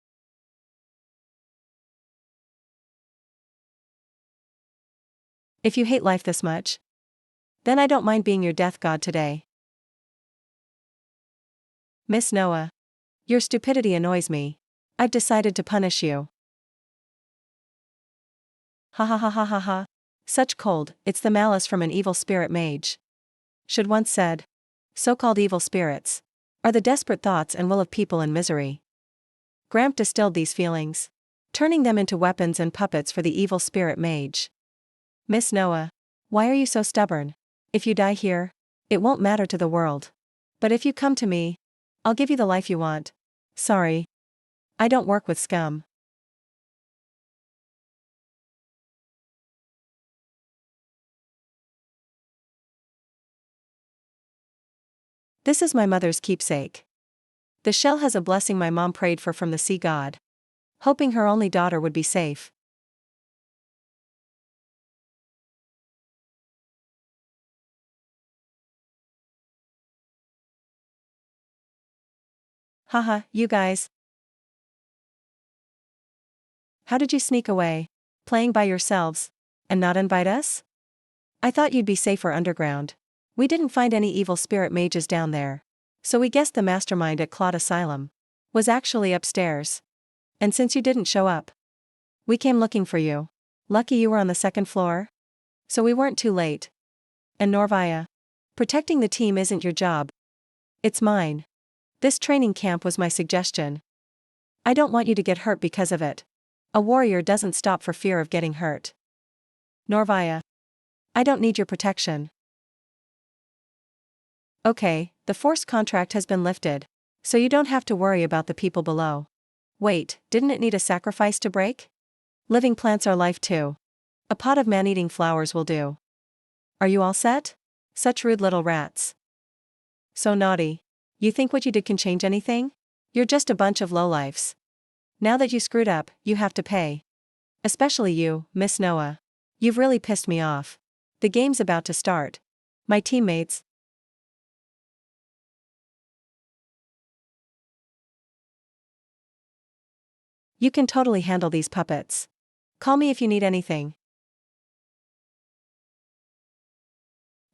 If you hate life this much, then I don't mind being your death god today. Miss Noah. Your stupidity annoys me. I've decided to punish you. Ha ha ha ha ha ha. Such cold, it's the malice from an evil spirit mage. Should once said. So-called evil spirits are the desperate thoughts and will of people in misery. Gramp distilled these feelings, turning them into weapons and puppets for the evil spirit mage. Miss Noah. Why are you so stubborn? If you die here, it won't matter to the world. But if you come to me, I'll give you the life you want. Sorry. I don't work with scum. This is my mother's keepsake. The shell has a blessing my mom prayed for from the sea god, hoping her only daughter would be safe. Haha, you guys. How did you sneak away, playing by yourselves, and not invite us? I thought you'd be safer underground. We didn't find any evil spirit mages down there, so we guessed the mastermind at Claude Asylum was actually upstairs. And since you didn't show up, we came looking for you. Lucky you were on the 2nd floor. So we weren't too late. And Norvaya, protecting the team isn't your job. It's mine. This training camp was my suggestion. I don't want you to get hurt because of it. A warrior doesn't stop for fear of getting hurt. Norvaya. I don't need your protection. Okay, the force contract has been lifted, so you don't have to worry about the people below. Wait, didn't it need a sacrifice to break? Living plants are life too. A pot of man-eating flowers will do. Are you all set? Such rude little rats. So naughty. You think what you did can change anything? You're just a bunch of lowlifes. Now that you screwed up, you have to pay. Especially you, Miss Noah. You've really pissed me off. The game's about to start. My teammates. You can totally handle these puppets. Call me if you need anything.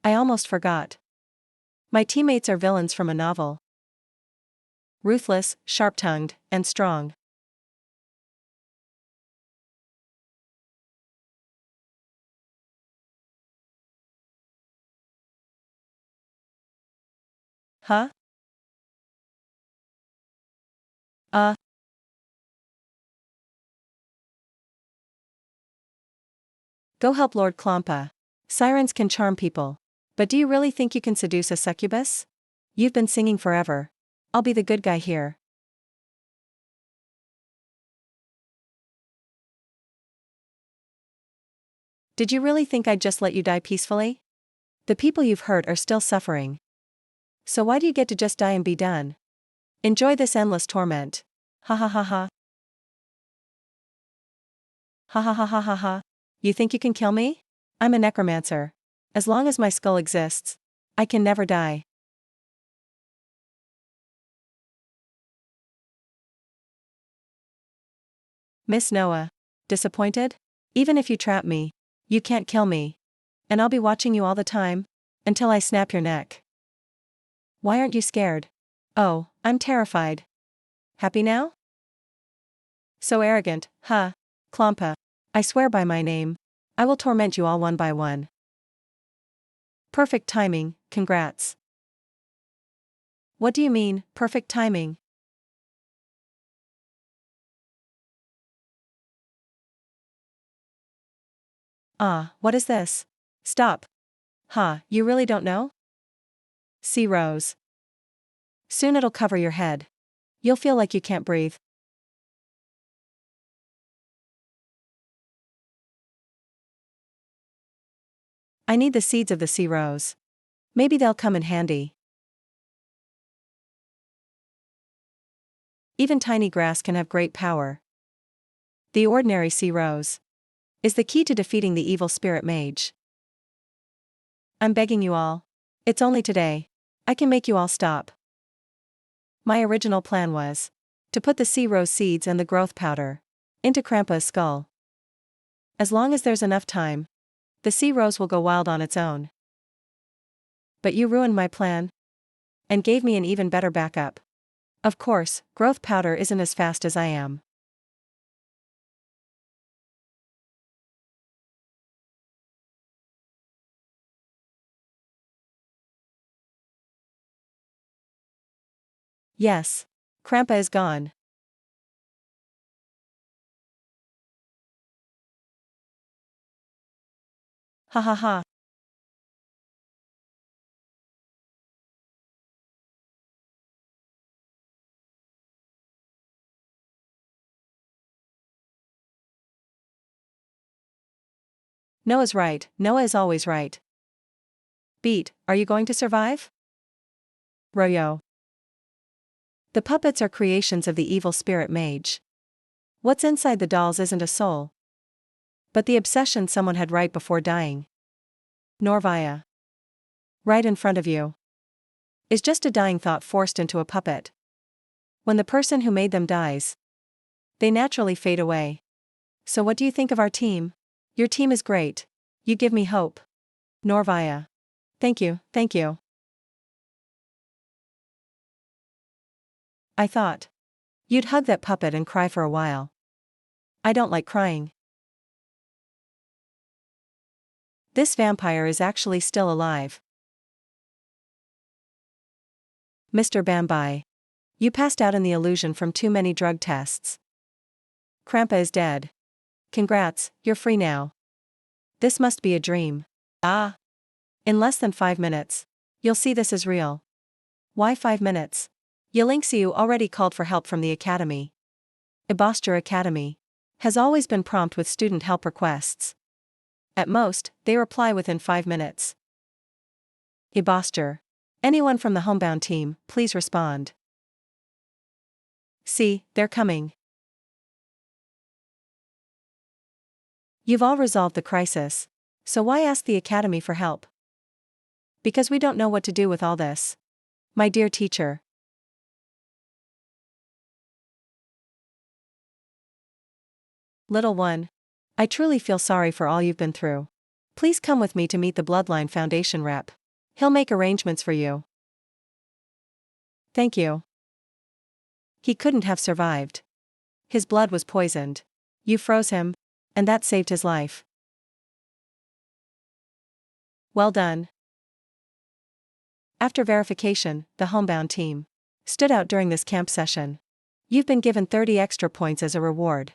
I almost forgot. My teammates are villains from a novel. Ruthless, sharp-tongued, and strong. Huh? Go help Lord Klompa. Sirens can charm people. But do you really think you can seduce a succubus? You've been singing forever. I'll be the good guy here. Did you really think I'd just let you die peacefully? The people you've hurt are still suffering. So why do you get to just die and be done? Enjoy this endless torment. Ha ha ha ha. Ha ha ha ha ha ha. You think you can kill me? I'm a necromancer. As long as my skull exists, I can never die. Miss Noah. Disappointed? Even if you trap me, you can't kill me. And I'll be watching you all the time, until I snap your neck. Why aren't you scared? Oh, I'm terrified. Happy now? So arrogant, huh? Klompa. I swear by my name, I will torment you all one by one. Perfect timing, congrats. What do you mean, perfect timing? Ah, what is this? Stop. Huh, you really don't know? Sea rose. Soon it'll cover your head. You'll feel like you can't breathe. I need the seeds of the sea rose. Maybe they'll come in handy. Even tiny grass can have great power. The ordinary sea rose is the key to defeating the evil spirit mage. I'm begging you all. It's only today. I can make you all stop. My original plan was to put the sea rose seeds and the growth powder into Krampa's skull. As long as there's enough time, the sea rose will go wild on its own. But you ruined my plan and gave me an even better backup. Of course, growth powder isn't as fast as I am. Yes. Krampa is gone. Ha ha ha. Noah's right, Noah is always right. Beat, are you going to survive? Royo. The puppets are creations of the evil spirit mage. What's inside the dolls isn't a soul, but the obsession someone had right before dying. Norvaya. Right in front of you is just a dying thought forced into a puppet. When the person who made them dies, they naturally fade away. So what do you think of our team? Your team is great. You give me hope. Norvaya. Thank you, thank you. I thought you'd hug that puppet and cry for a while. I don't like crying. This vampire is actually still alive. Mr. Bambai. You passed out in the illusion from too many drug tests. Krampa is dead. Congrats, you're free now. This must be a dream. Ah. In less than 5 minutes, you'll see this is real. Why 5 minutes? Yelingsiu already called for help from the academy. Ibostur Academy has always been prompt with student help requests. At most, they reply within 5 minutes. Ibostur. Anyone from the homebound team, please respond. See, they're coming. You've all resolved the crisis. So why ask the academy for help? Because we don't know what to do with all this. My dear teacher. Little one. I truly feel sorry for all you've been through. Please come with me to meet the Bloodline Foundation rep. He'll make arrangements for you. Thank you. He couldn't have survived. His blood was poisoned. You froze him, and that saved his life. Well done. After verification, the homebound team stood out during this camp session. You've been given 30 extra points as a reward.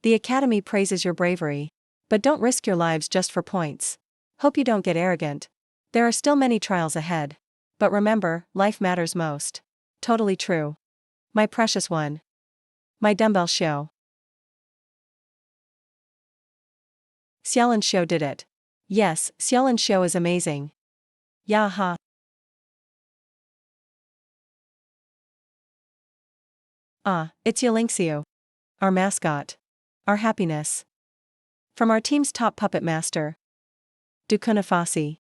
The academy praises your bravery, but don't risk your lives just for points. Hope you don't get arrogant. There are still many trials ahead. But remember, life matters most. Totally true. My precious one. My dumbbell show. Xiaolan Show did it. Yes, Xiaolan Show is amazing. Yaha. Ah, it's Yolingxiu. Our mascot. Our happiness. From our team's top puppet master. Dukunafasi.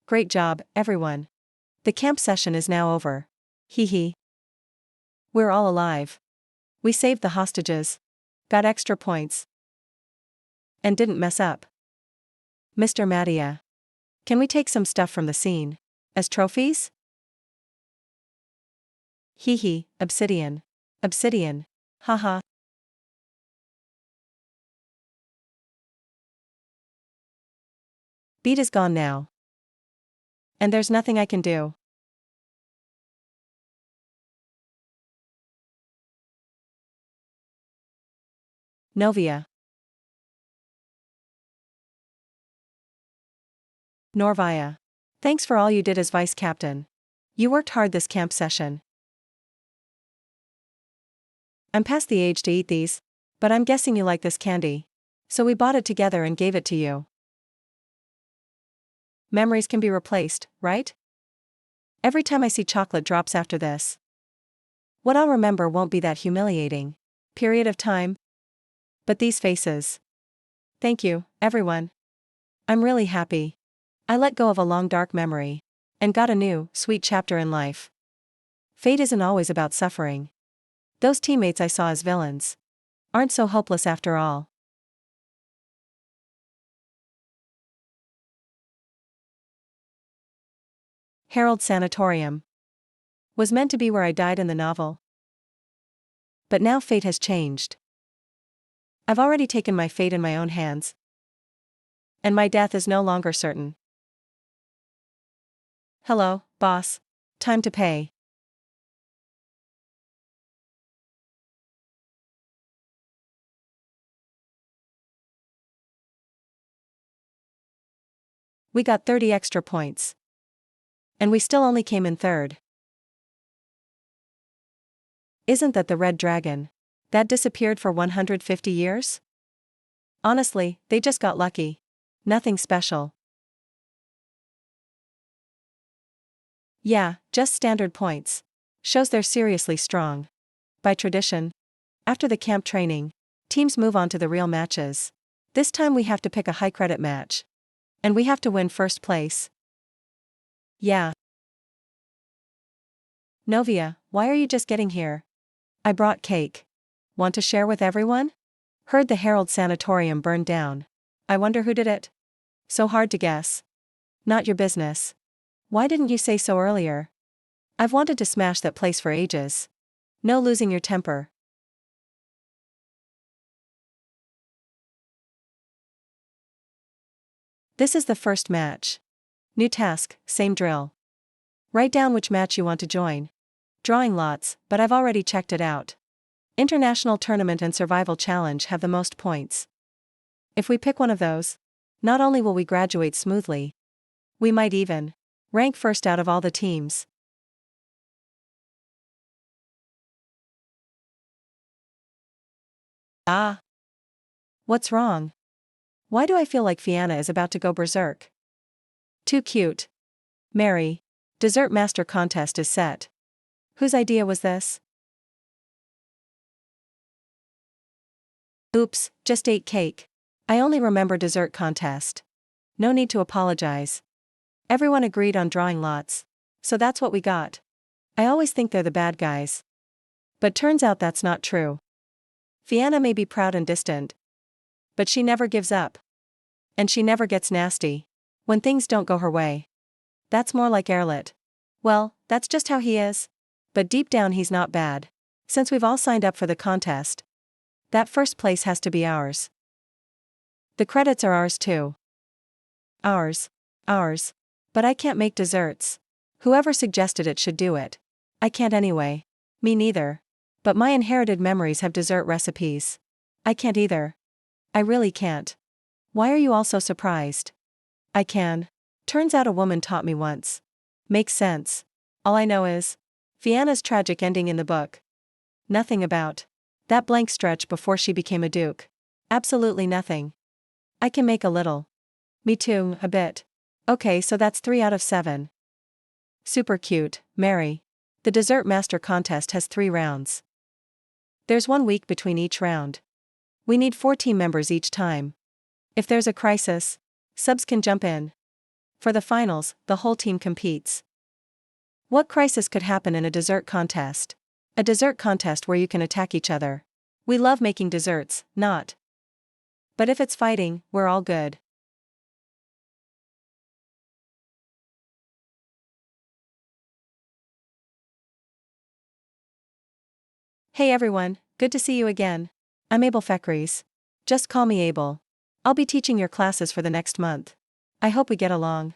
Great job, everyone. The camp session is now over. Hee hee. We're all alive. We saved the hostages. Got extra points. And didn't mess up. Mr. Mattia. Can we take some stuff from the scene? As trophies? Hee hee, obsidian. Obsidian. Haha. Beat is gone now. And there's nothing I can do. Novia. Norvia. Thanks for all you did as vice captain. You worked hard this camp session. I'm past the age to eat these, but I'm guessing you like this candy. So we bought it together and gave it to you. Memories can be replaced, right? Every time I see chocolate drops after this. What I'll remember won't be that humiliating period of time. But these faces. Thank you, everyone. I'm really happy. I let go of a long dark memory. And got a new, sweet chapter in life. Fate isn't always about suffering. Those teammates I saw as villains aren't so hopeless after all. Harold Sanatorium. Was meant to be where I died in the novel. But now fate has changed. I've already taken my fate in my own hands. And my death is no longer certain. Hello, boss. Time to pay. We got 30 extra points. And we still only came in third. Isn't that the red dragon? That disappeared for 150 years? Honestly, they just got lucky. Nothing special. Yeah, just standard points. Shows they're seriously strong. By tradition, after the camp training, teams move on to the real matches. This time we have to pick a high credit match. And we have to win first place. Yeah. Novia, why are you just getting here? I brought cake. Want to share with everyone? Heard the Herald Sanatorium burned down. I wonder who did it? So hard to guess. Not your business. Why didn't you say so earlier? I've wanted to smash that place for ages. No losing your temper. This is the first match. New task, same drill. Write down which match you want to join. Drawing lots, but I've already checked it out. International Tournament and Survival Challenge have the most points. If we pick one of those, not only will we graduate smoothly, we might even rank first out of all the teams. Ah. What's wrong? Why do I feel like Fianna is about to go berserk? Too cute. Mary. Dessert Master Contest is set. Whose idea was this? Oops, just ate cake. I only remember dessert contest. No need to apologize. Everyone agreed on drawing lots. So that's what we got. I always think they're the bad guys. But turns out that's not true. Fianna may be proud and distant. But she never gives up. And she never gets nasty when things don't go her way. That's more like Erlit. Well, that's just how he is. But deep down he's not bad. Since we've all signed up for the contest, that first place has to be ours. The credits are ours too. Ours. Ours. But I can't make desserts. Whoever suggested it should do it. I can't anyway. Me neither. But my inherited memories have dessert recipes. I can't either. I really can't. Why are you all so surprised? I can. Turns out a woman taught me once. Makes sense. All I know is Fianna's tragic ending in the book. Nothing about That blank stretch before she became a duke. Absolutely nothing. I can make a little. Me too, a bit. Okay, so that's 3 out of 7. Super cute, Mary. The Dessert Master contest has 3 rounds. There's 1 week between each round. We need 4 team members each time. If there's a crisis, subs can jump in. For the finals, the whole team competes. What crisis could happen in a dessert contest? A dessert contest where you can attack each other. We love making desserts, not. But if it's fighting, we're all good. Hey everyone, good to see you again. I'm Abel Fekris. Just call me Abel. I'll be teaching your classes for the next month. I hope we get along.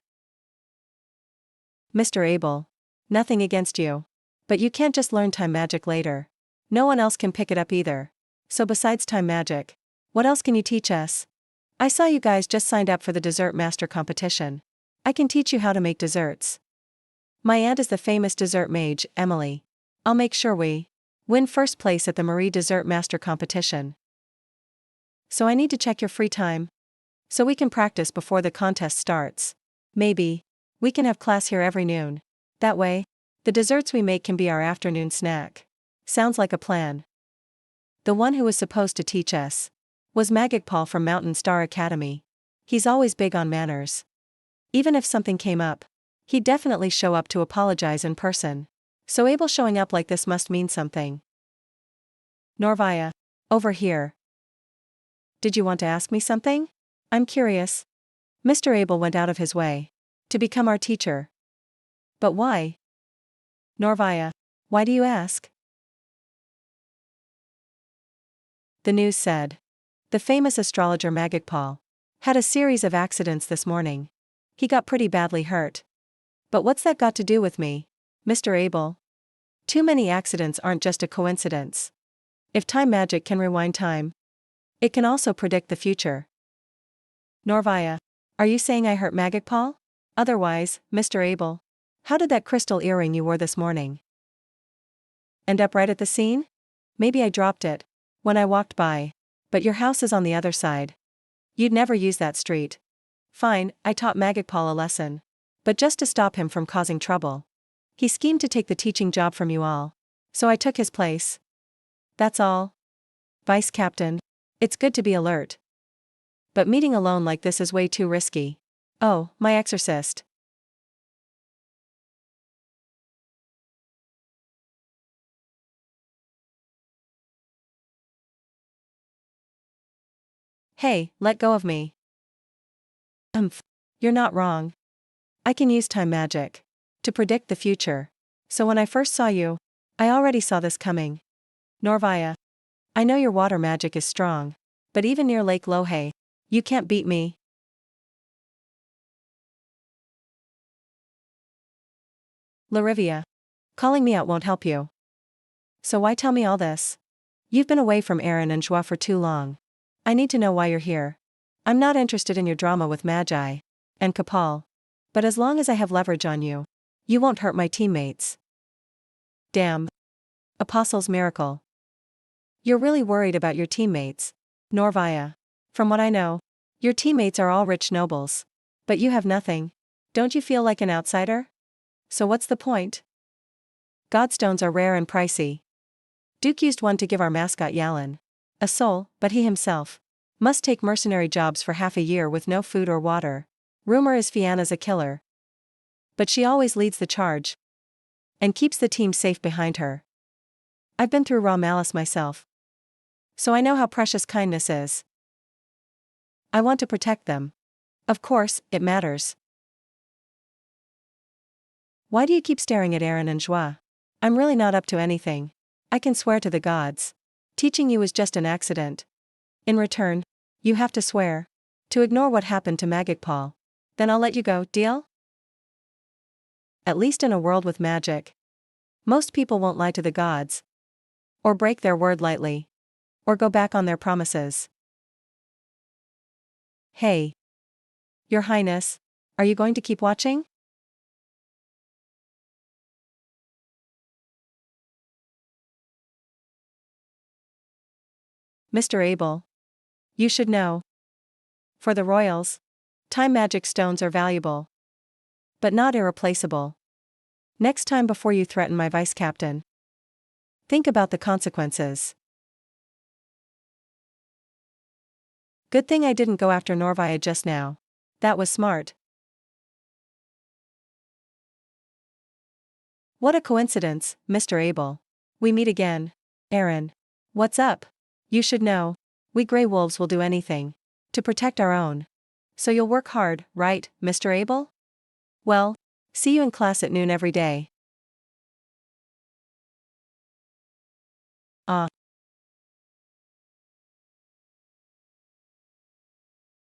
Mr. Abel. Nothing against you. But you can't just learn time magic later. No one else can pick it up either. So besides time magic, what else can you teach us? I saw you guys just signed up for the Dessert Master competition. I can teach you how to make desserts. My aunt is the famous dessert mage, Emily. I'll make sure we win first place at the Marie Dessert Master competition. So I need to check your free time. So we can practice before the contest starts. Maybe we can have class here every noon. That way, the desserts we make can be our afternoon snack. Sounds like a plan. The one who was supposed to teach us was Magic Paul from Mountain Star Academy. He's always big on manners. Even if something came up, he'd definitely show up to apologize in person. So Abel showing up like this must mean something. Norvaya. Over here. Did you want to ask me something? I'm curious. Mr. Abel went out of his way to become our teacher. But why? Norvaya. Why do you ask? The news said. The famous astrologer Magic Paul had a series of accidents this morning. He got pretty badly hurt. But what's that got to do with me, Mr. Abel? Too many accidents aren't just a coincidence. If time magic can rewind time, it can also predict the future. Norvaya. Are you saying I hurt Magic Paul? Otherwise, Mr. Abel, how did that crystal earring you wore this morning end up right at the scene? Maybe I dropped it when I walked by. But your house is on the other side. You'd never use that street. Fine, I taught Magic Paul a lesson. But just to stop him from causing trouble. He schemed to take the teaching job from you all. So I took his place. That's all. Vice Captain. It's good to be alert. But meeting alone like this is way too risky. Oh, my exorcist. Hey, let go of me. You're not wrong. I can use time magic to predict the future. So when I first saw you, I already saw this coming. Norvaya. I know your water magic is strong. But even near Lake Lohe, you can't beat me. Larivia. Calling me out won't help you. So why tell me all this? You've been away from Aaron and Joie for too long. I need to know why you're here. I'm not interested in your drama with Magi and Kapal. But as long as I have leverage on you, you won't hurt my teammates. Damn. Apostle's miracle. You're really worried about your teammates, Norvaya. From what I know, your teammates are all rich nobles. But you have nothing. Don't you feel like an outsider? So what's the point? Godstones are rare and pricey. Duke used one to give our mascot Yalin a soul, but he himself must take mercenary jobs for half a year with no food or water. Rumor is Fianna's a killer. But she always leads the charge and keeps the team safe behind her. I've been through raw malice myself. So I know how precious kindness is. I want to protect them. Of course, it matters. Why do you keep staring at Aaron and Joie? I'm really not up to anything. I can swear to the gods. Teaching you was just an accident. In return, you have to swear to ignore what happened to Magic Paul. Then I'll let you go, deal? At least in a world with magic. Most people won't lie to the gods. Or break their word lightly. Or go back on their promises. Hey. Your Highness, are you going to keep watching? Mr. Abel. You should know. For the royals, time magic stones are valuable. But not irreplaceable. Next time before you threaten my vice captain, think about the consequences. Good thing I didn't go after Norvaya just now. That was smart. What a coincidence, Mr. Abel. We meet again. Aaron. What's up? You should know. We Grey Wolves will do anything to protect our own. So you'll work hard, right, Mr. Abel? Well, see you in class at noon every day.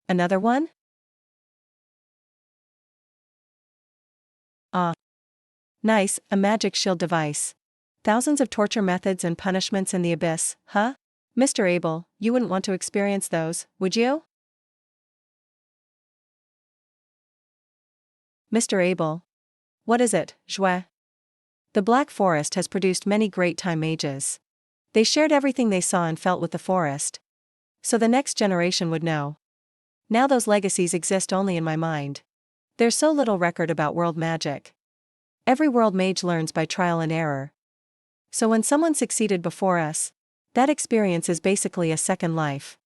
Another one? Nice, a magic shield device. Thousands of torture methods and punishments in the abyss, huh? Mr. Abel, you wouldn't want to experience those, would you? Mr. Abel. What is it, Jouet? The Black Forest has produced many great time mages. They shared everything they saw and felt with the forest. So the next generation would know. Now those legacies exist only in my mind. There's so little record about world magic. Every world mage learns by trial and error. So when someone succeeded before us, that experience is basically a second life.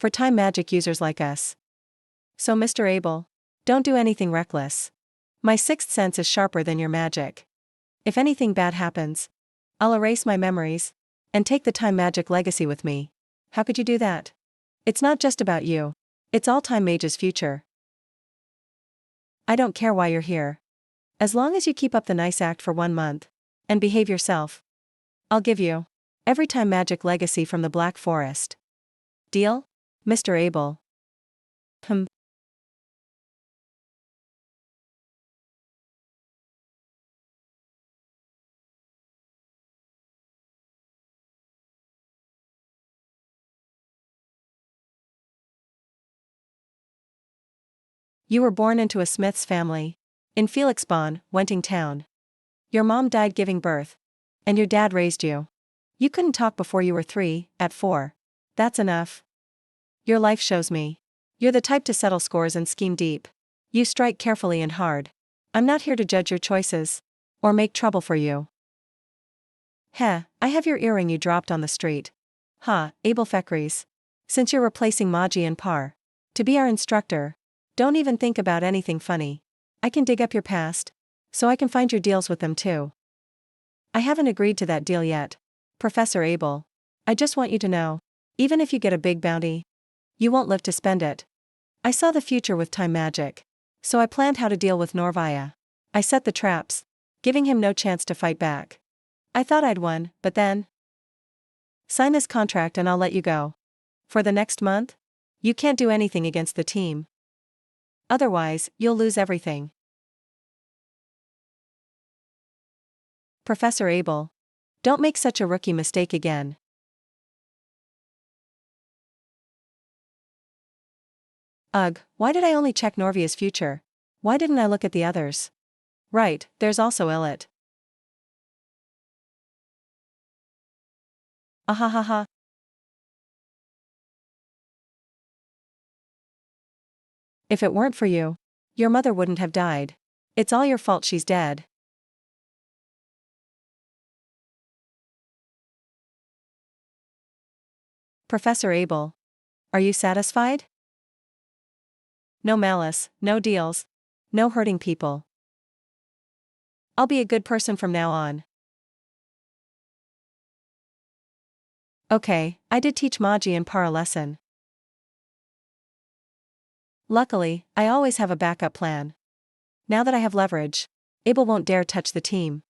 For time magic users like us. So Mr. Abel, don't do anything reckless. My sixth sense is sharper than your magic. If anything bad happens, I'll erase my memories, and take the time magic legacy with me. How could you do that? It's not just about you. It's all time mage's future. I don't care why you're here. As long as you keep up the nice act for 1 month, and behave yourself, I'll give you every time magic legacy from the Black Forest. Deal? Mr. Abel. You were born into a Smith's family. In Felixbahn, Wenting Town. Your mom died giving birth. And your dad raised you. You couldn't talk before you were 3, at 4. That's enough. Your life shows me. You're the type to settle scores and scheme deep. You strike carefully and hard. I'm not here to judge your choices. Or make trouble for you. Heh, I have your earring you dropped on the street. Abel Fekris. Since you're replacing Maji and Par. To be our instructor. Don't even think about anything funny. I can dig up your past. So I can find your deals with them too. I haven't agreed to that deal yet. Professor Abel. I just want you to know. Even if you get a big bounty, you won't live to spend it. I saw the future with time magic. So I planned how to deal with Norvaya. I set the traps, giving him no chance to fight back. I thought I'd won, but then. Sign this contract and I'll let you go. For the next month? You can't do anything against the team. Otherwise, you'll lose everything. Professor Abel. Don't make such a rookie mistake again. Ugh, why did I only check Norvia's future? Why didn't I look at the others? Right, there's also Illit. Ahahaha. If it weren't for you, your mother wouldn't have died. It's all your fault she's dead. Professor Abel. Are you satisfied? No malice, no deals. No hurting people. I'll be a good person from now on. Okay, I did teach Maji and Par a lesson. Luckily, I always have a backup plan. Now that I have leverage, Abel won't dare touch the team.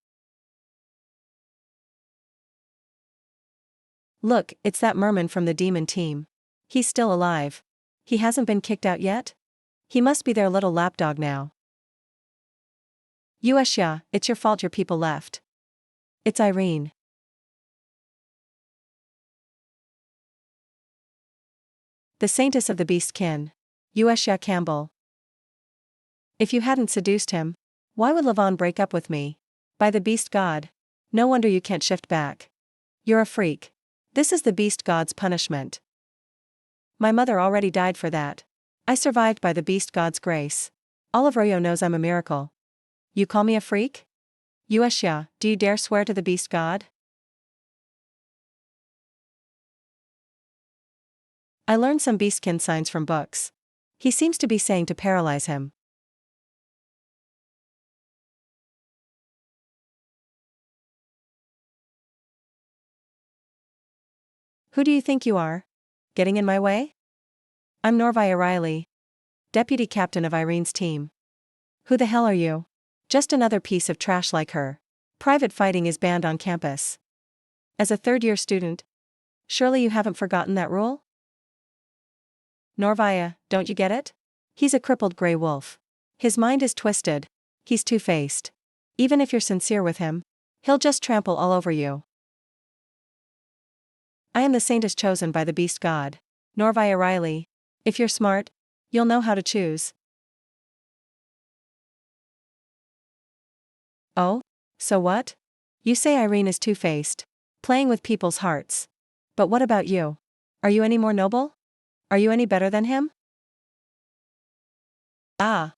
Look, it's that merman from the demon team. He's still alive. He hasn't been kicked out yet? He must be their little lapdog now. Yueshia, it's your fault your people left. It's Irene. The saintess of the beast kin. Yueshia Campbell. If you hadn't seduced him, why would Levon break up with me? By the beast god. No wonder you can't shift back. You're a freak. This is the beast god's punishment. My mother already died for that. I survived by the beast god's grace. All of Royo knows I'm a miracle. You call me a freak? Yueshia, do you dare swear to the beast god? I learned some beastkin signs from books. He seems to be saying to paralyze him. Who do you think you are? Getting in my way? I'm Norvaya Riley, deputy captain of Irene's team. Who the hell are you? Just another piece of trash like her. Private fighting is banned on campus. As a third-year student, surely you haven't forgotten that rule? Norvaya, don't you get it? He's a crippled gray wolf. His mind is twisted. He's two-faced. Even if you're sincere with him, he'll just trample all over you. I am the saintess chosen by the beast god. Norvaya Riley. If you're smart, you'll know how to choose. Oh? So what? You say Irene is two-faced, playing with people's hearts. But what about you? Are you any more noble? Are you any better than him? Ah.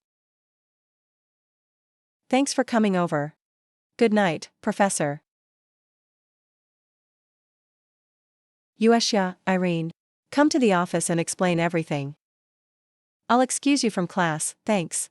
Thanks for coming over. Good night, Professor. Yueshia, Irene. Come to the office and explain everything. I'll excuse you from class, thanks.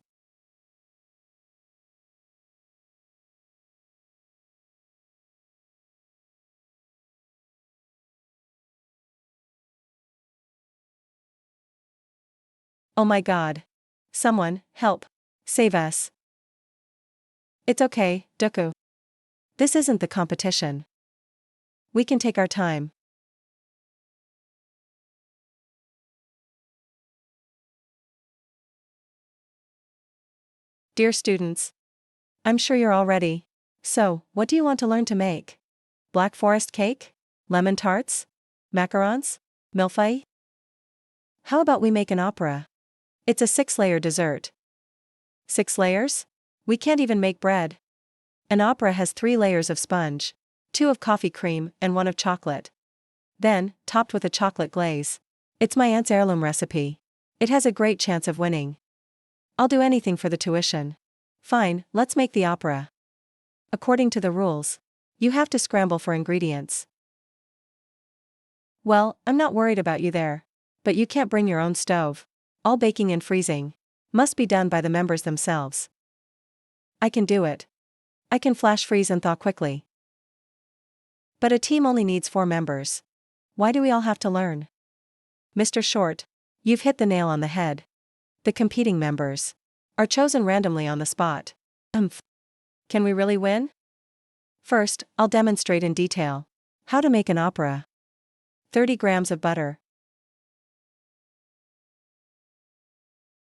Oh my god. Someone, help. Save us. It's okay, Dooku. This isn't the competition. We can take our time. Dear students, I'm sure you're all ready. So, what do you want to learn to make? Black forest cake? Lemon tarts? Macarons? Millefeuille? How about we make an opera? It's a 6-layer dessert. 6 layers? We can't even make bread. An opera has 3 layers of sponge, 2 of coffee cream and 1 of chocolate. Then, topped with a chocolate glaze. It's my aunt's heirloom recipe. It has a great chance of winning. I'll do anything for the tuition. Fine, let's make the opera. According to the rules, you have to scramble for ingredients. Well, I'm not worried about you there. But you can't bring your own stove. All baking and freezing must be done by the members themselves. I can do it. I can flash freeze and thaw quickly. But a team only needs 4 members. Why do we all have to learn? Mr. Short, you've hit the nail on the head. The competing members are chosen randomly on the spot. Can we really win? First, I'll demonstrate in detail how to make an opera. 30 grams of butter.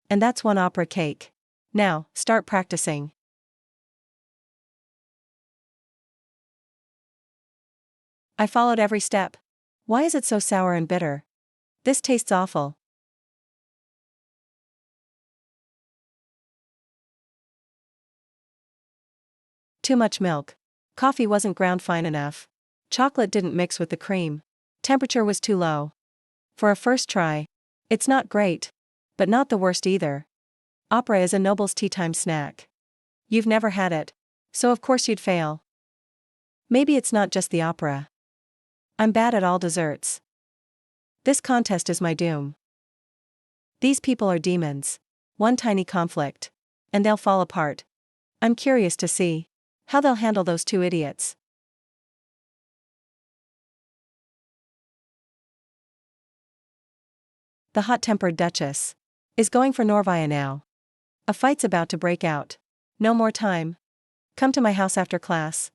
And that's 1 opera cake. Now, start practicing. I followed every step. Why is it so sour and bitter? This tastes awful. Too much milk. Coffee wasn't ground fine enough. Chocolate didn't mix with the cream. Temperature was too low. For a first try, it's not great, but not the worst either. Opera is a noble's tea-time snack. You've never had it, so of course you'd fail. Maybe it's not just the opera. I'm bad at all desserts. This contest is my doom. These people are demons. One tiny conflict, and they'll fall apart. I'm curious to see how they'll handle those 2 idiots. The hot-tempered Duchess is going for Norvaya now. A fight's about to break out. No more time. Come to my house after class.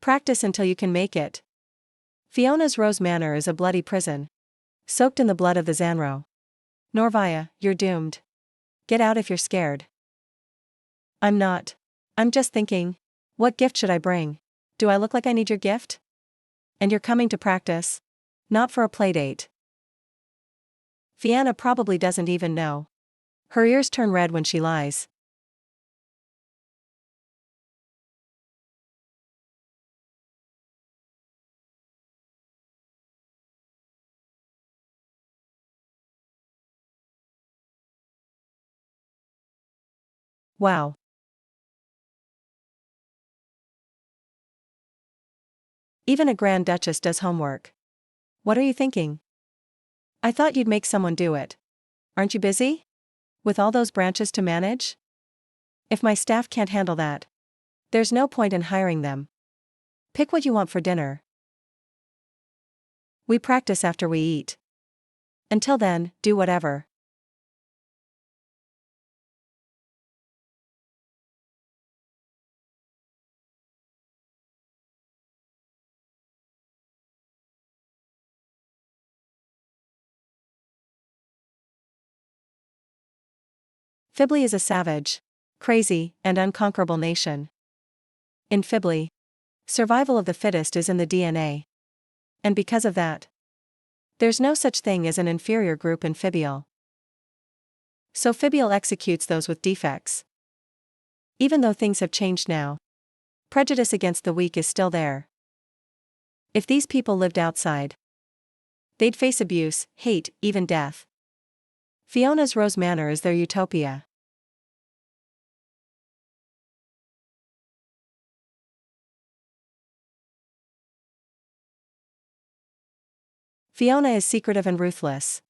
Practice until you can make it. Fiona's Rose Manor is a bloody prison, soaked in the blood of the Zanro. Norvaya, you're doomed. Get out if you're scared. I'm not. I'm just thinking, what gift should I bring? Do I look like I need your gift? And you're coming to practice? Not for a playdate. Fiona probably doesn't even know. Her ears turn red when she lies. Wow. Even a Grand Duchess does homework. What are you thinking? I thought you'd make someone do it. Aren't you busy? With all those branches to manage? If my staff can't handle that, there's no point in hiring them. Pick what you want for dinner. We practice after we eat. Until then, do whatever. Fibli is a savage, crazy, and unconquerable nation. In Fibli, survival of the fittest is in the DNA. And because of that, there's no such thing as an inferior group in Fibial. So Fibial executes those with defects. Even though things have changed now, prejudice against the weak is still there. If these people lived outside, they'd face abuse, hate, even death. Fiona's Rose Manor is their utopia. Fiona is secretive and ruthless.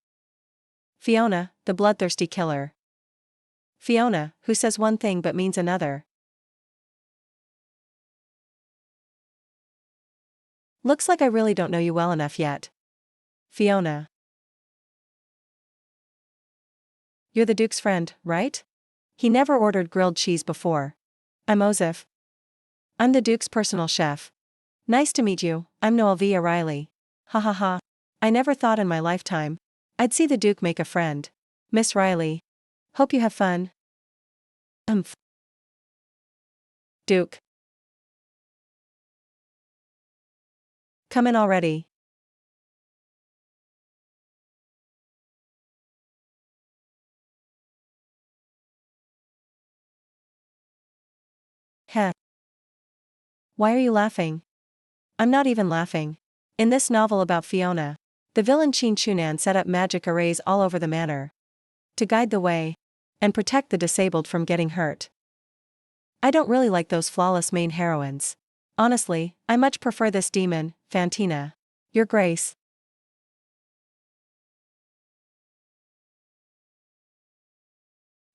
Fiona, the bloodthirsty killer. Fiona, who says one thing but means another. Looks like I really don't know you well enough yet. Fiona. You're the Duke's friend, right? He never ordered grilled cheese before. I'm Ozif. I'm the Duke's personal chef. Nice to meet you, I'm Noelvia Riley. Ha ha ha. I never thought in my lifetime I'd see the Duke make a friend. Miss Riley. Hope you have fun. Duke. Come in already. Heh. Why are you laughing? I'm not even laughing. In this novel about Fiona, the villain Chin Chunan set up magic arrays all over the manor to guide the way and protect the disabled from getting hurt. I don't really like those flawless main heroines. Honestly, I much prefer this demon, Fantina. Your Grace.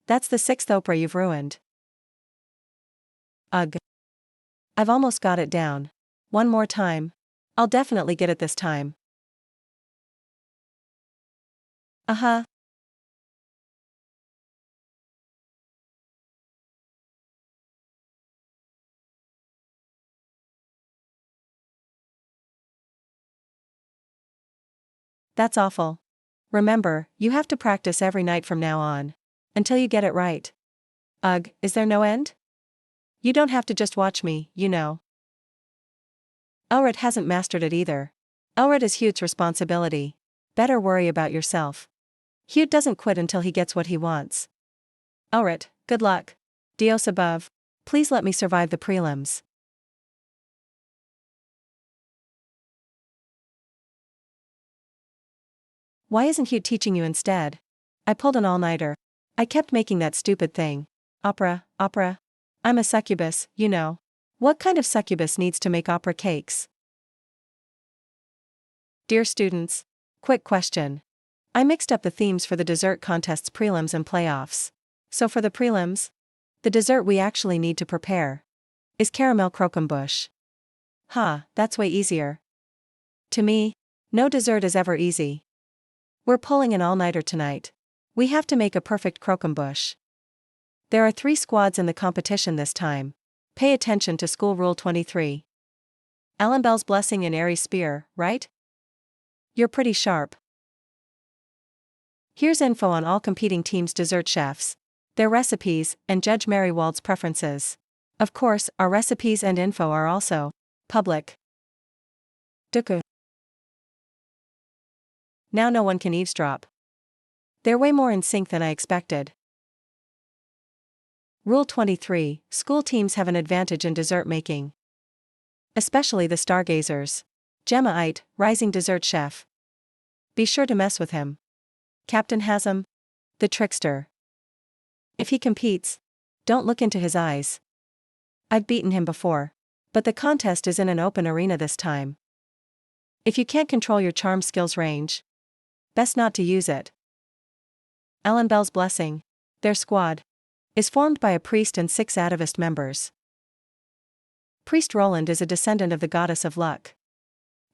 That's the 6th opera you've ruined. Ugh. I've almost got it down. One more time. I'll definitely get it this time. Uh-huh. That's awful. Remember, you have to practice every night from now on. Until you get it right. Ugh, is there no end? You don't have to just watch me, you know. Elred hasn't mastered it either. Elred is Hute's responsibility. Better worry about yourself. Hute doesn't quit until he gets what he wants. Elred, good luck. Dios above. Please let me survive the prelims. Why isn't Hute teaching you instead? I pulled an all-nighter. I kept making that stupid thing. Opera. I'm a succubus, you know. What kind of succubus needs to make opera cakes? Dear students, quick question. I mixed up the themes for the dessert contest's prelims and playoffs. So for the prelims, the dessert we actually need to prepare is caramel croquembouche. That's way easier. To me, no dessert is ever easy. We're pulling an all-nighter tonight. We have to make a perfect croquembouche. There are 3 squads in the competition this time. Pay attention to School Rule 23. Allenbell's blessing and Aries spear, right? You're pretty sharp. Here's info on all competing teams' dessert chefs, their recipes, and Judge Mary Wald's preferences. Of course, our recipes and info are also public. Duku. Now no one can eavesdrop. They're way more in sync than I expected. Rule 23, school teams have an advantage in dessert making. Especially the stargazers. Gemmaite, rising dessert chef. Be sure to mess with him. Captain Hasm, the trickster. If he competes, Don't look into his eyes. I've beaten him before. But the contest is in an open arena this time. If you can't control your charm skills range, best not to use it. Alan Bell's blessing, their squad, is formed by a priest and 6 atavist members. Priest Roland is a descendant of the goddess of luck.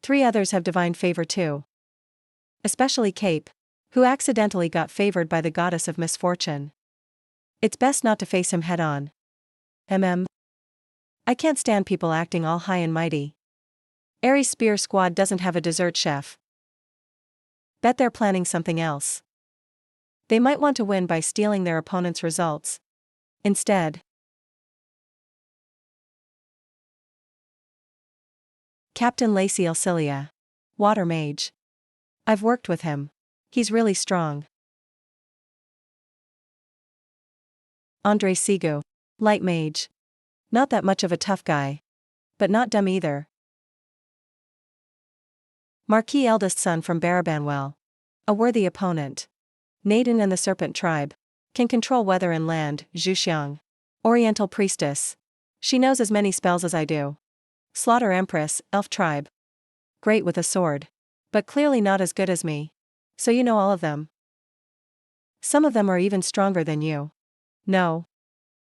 3 others have divine favor too. Especially Cape, who accidentally got favored by the goddess of misfortune. It's best not to face him head on. I can't stand people acting all high and mighty. Ares' spear squad doesn't have a dessert chef. Bet they're planning something else. They might want to win by stealing their opponent's results. Instead. Captain Lacey Alcilia. Water mage. I've worked with him. He's really strong. Andre Sigu. Light mage. Not that much of a tough guy. But not dumb either. Marquis eldest son from Barabanwell. A worthy opponent. Naden and the Serpent Tribe. Can control weather and land, Zhuxiang. Oriental priestess. She knows as many spells as I do. Slaughter Empress, Elf Tribe. Great with a sword. But clearly not as good as me. So you know all of them. Some of them are even stronger than you. No.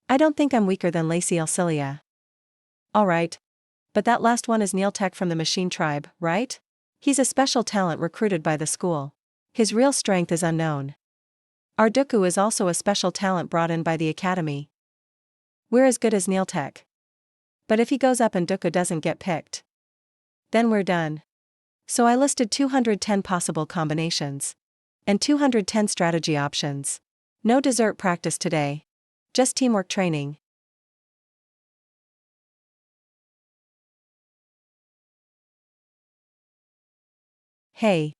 I don't think I'm weaker than Lacey Alcilia. Alright. But that last one is Neil Tech from the Machine Tribe, right? He's a special talent recruited by the school. His real strength is unknown. Arduku is also a special talent brought in by the academy. We're as good as Neil Tech. But if he goes up and Dooku doesn't get picked, then we're done. So I listed 210 possible combinations. And 210 strategy options. No dessert practice today. Just teamwork training. Hey.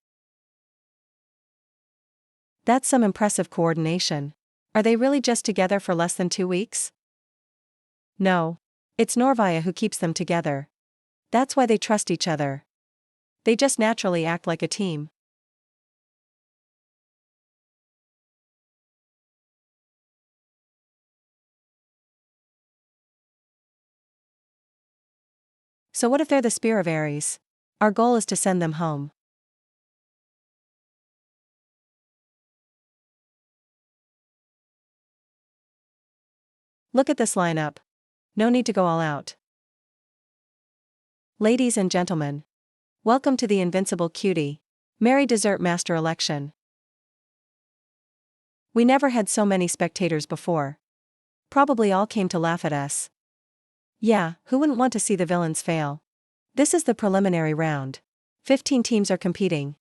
That's some impressive coordination. Are they really just together for less than 2 weeks? No. It's Norvaya who keeps them together. That's why they trust each other. They just naturally act like a team. So what if they're the spear of Ares? Our goal is to send them home. Look at this lineup. No need to go all out. Ladies and gentlemen. Welcome to the Invincible Cutie. Merry Dessert Master election. We never had so many spectators before. Probably all came to laugh at us. Yeah, who wouldn't want to see the villains fail? This is the preliminary round. 15 teams are competing.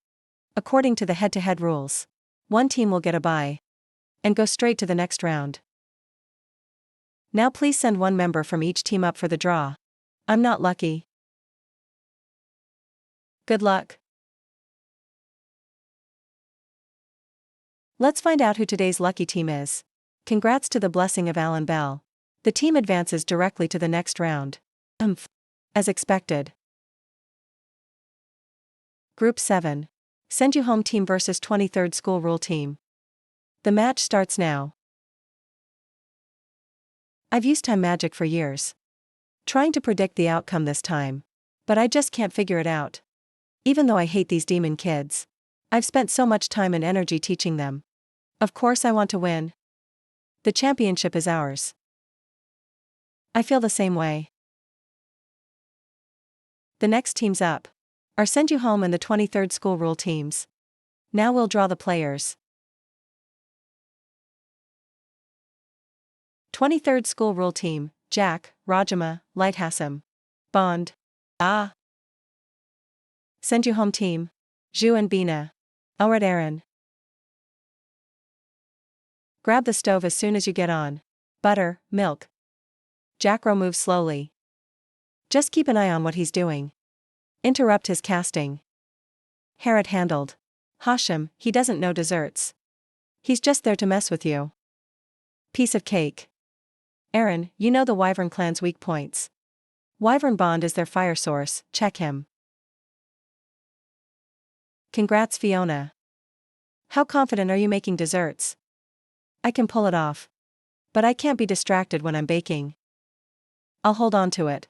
According to the head-to-head rules, 1 team will get a bye and go straight to the next round. Now please send 1 member from each team up for the draw. I'm not lucky. Good luck. Let's find out who today's lucky team is. Congrats to the blessing of Alan Bell. The team advances directly to the next round. As expected. Group 7. Send You Home Team vs 23rd School Rule Team. The match starts now. I've used time magic for years. Trying to predict the outcome this time. But I just can't figure it out. Even though I hate these demon kids. I've spent so much time and energy teaching them. Of course I want to win. The championship is ours. I feel the same way. The next teams up are Send You Home and the 23rd School Rule teams. Now we'll draw the players. 23rd School Rule Team, Jack, Rajama, Lighthassam. Bond. Send You Home Team, Zhu and Bina. Alright Aaron. Grab the stove as soon as you get on. Butter, milk. Jackro moves slowly. Just keep an eye on what he's doing. Interrupt his casting. Harrod handled. Hashim, he doesn't know desserts. He's just there to mess with you. Piece of cake. Aaron, you know the Wyvern clan's weak points. Wyvern Bond is their fire source, check him. Congrats Fiona. How confident are you making desserts? I can pull it off. But I can't be distracted when I'm baking. I'll hold on to it.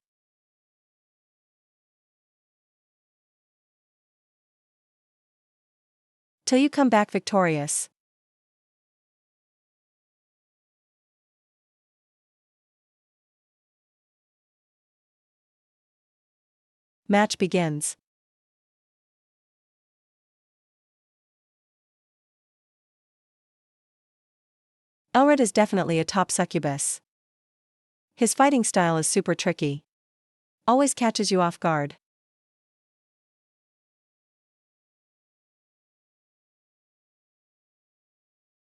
Till you come back victorious. Match begins. Elred is definitely a top succubus. His fighting style is super tricky. Always catches you off guard.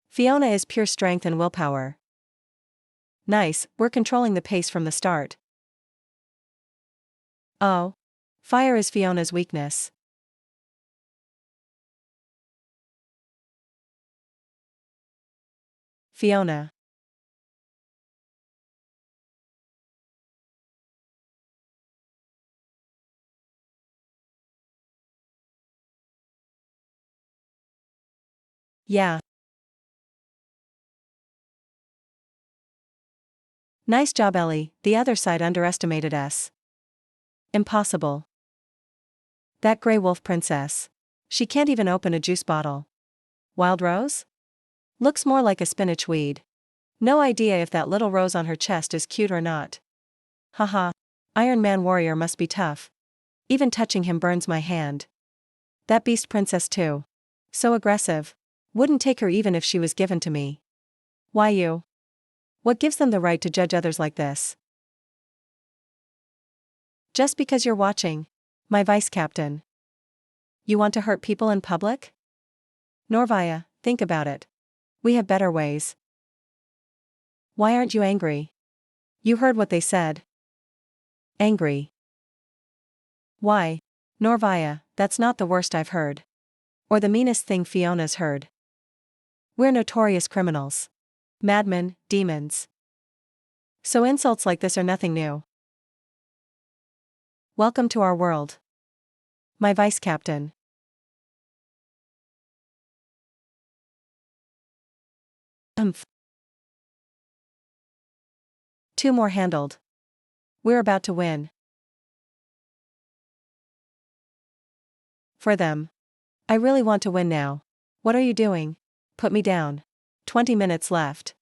Fiona is pure strength and willpower. Nice, we're controlling the pace from the start. Oh. Fire is Fiona's weakness. Fiona. Yeah. Nice job, Ellie, the other side underestimated us. Impossible. That grey wolf princess. She can't even open a juice bottle. Wild rose? Looks more like a spinach weed. No idea if that little rose on her chest is cute or not. Haha. Iron Man warrior must be tough. Even touching him burns my hand. That beast princess too. So aggressive. Wouldn't take her even if she was given to me. Why you? What gives them the right to judge others like this? Just because you're watching. My vice captain. You want to hurt people in public? Norvaya, think about it. We have better ways. Why aren't you angry? You heard what they said. Angry. Why? Norvaya, that's not the worst I've heard. Or the meanest thing Fiona's heard. We're notorious criminals. Madmen, demons. So insults like this are nothing new. Welcome to our world. My vice captain. Umph. 2 more handled. We're about to win. For them. I really want to win now. What are you doing? Put me down. 20 minutes left.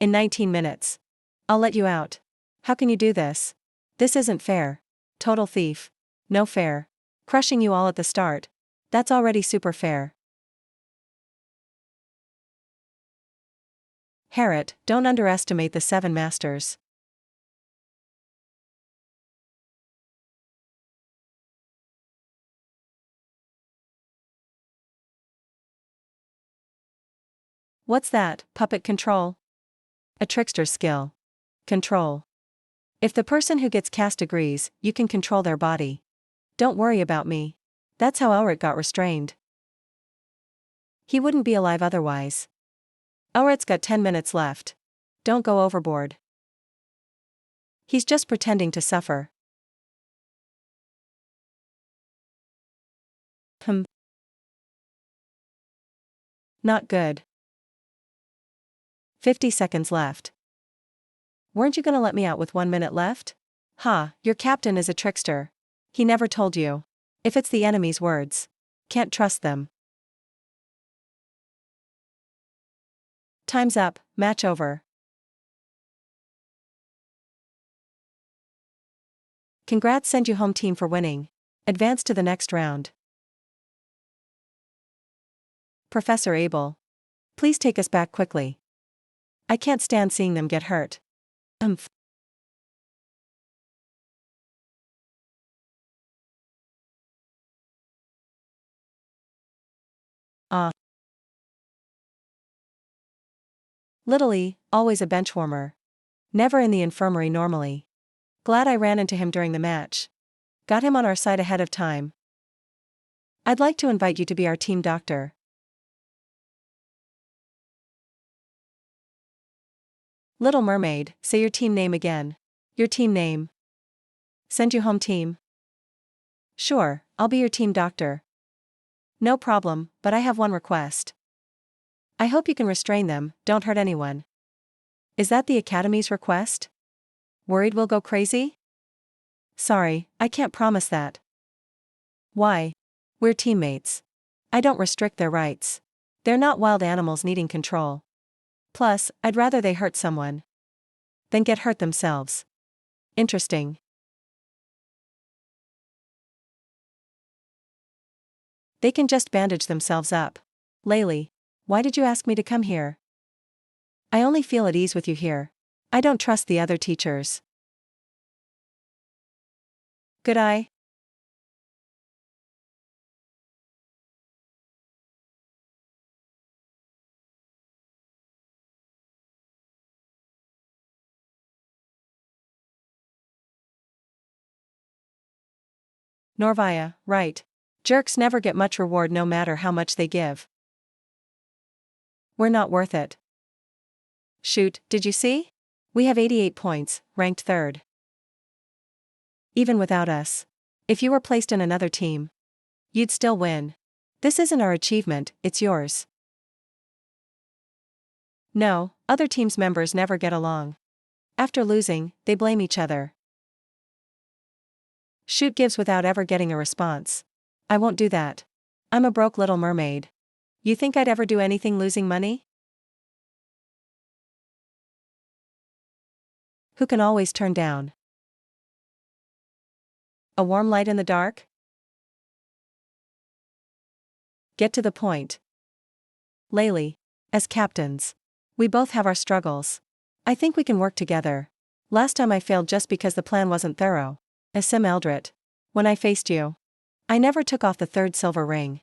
In 19 minutes. I'll let you out. How can you do this? This isn't fair. Total thief. No fair. Crushing you all at the start. That's already super fair. Harriet, don't underestimate the 7 masters. What's that? Puppet control? A trickster's skill. Control. If the person who gets cast agrees, you can control their body. Don't worry about me. That's how Elric got restrained. He wouldn't be alive otherwise. Elric's got 10 minutes left. Don't go overboard. He's just pretending to suffer. Not good. 50 seconds left. Weren't you gonna let me out with 1 minute left? Ha, your captain is a trickster. He never told you. If it's the enemy's words. Can't trust them. Time's up, match over. Congrats, send you home team for winning. Advance to the next round. Professor Abel. Please take us back quickly. I can't stand seeing them get hurt. Umph. Little E, always a benchwarmer. Never in the infirmary normally. Glad I ran into him during the match. Got him on our side ahead of time. I'd like to invite you to be our team doctor. Little Mermaid, say your team name again. Your team name. Send you home team. Sure, I'll be your team doctor. No problem, but I have one request. I hope you can restrain them, don't hurt anyone. Is that the Academy's request? Worried we'll go crazy? Sorry, I can't promise that. Why? We're teammates. I don't restrict their rights. They're not wild animals needing control. Plus, I'd rather they hurt someone than get hurt themselves. Interesting. They can just bandage themselves up. Laylee, why did you ask me to come here? I only feel at ease with you here. I don't trust the other teachers. Good eye. Norvaya, right. Jerks never get much reward no matter how much they give. We're not worth it. Shoot, did you see? We have 88 points, ranked 3rd. Even without us. If you were placed in another team, you'd still win. This isn't our achievement, it's yours. No, other teams' members never get along. After losing, they blame each other. Shoot gives without ever getting a response. I won't do that. I'm a broke little mermaid. You think I'd ever do anything losing money? Who can always turn down a warm light in the dark? Get to the point. Laylee, as captains, we both have our struggles. I think we can work together. Last time I failed just because the plan wasn't thorough. Asim Eldrit. When I faced you, I never took off the 3rd silver ring.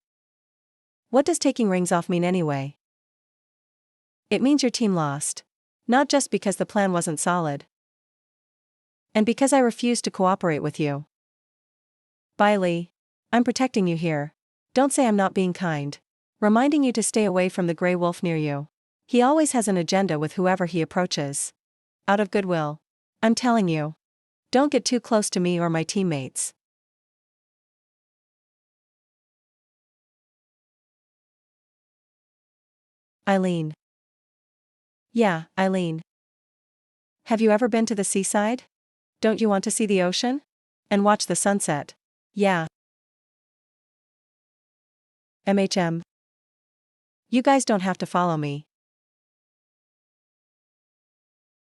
What does taking rings off mean anyway? It means your team lost. Not just because the plan wasn't solid. And because I refused to cooperate with you. Bye, Lee. I'm protecting you here. Don't say I'm not being kind. Reminding you to stay away from the gray wolf near you. He always has an agenda with whoever he approaches. Out of goodwill. I'm telling you. Don't get too close to me or my teammates. Eileen. Yeah, Eileen. Have you ever been to the seaside? Don't you want to see the ocean? And watch the sunset? Yeah. MHM. You guys don't have to follow me.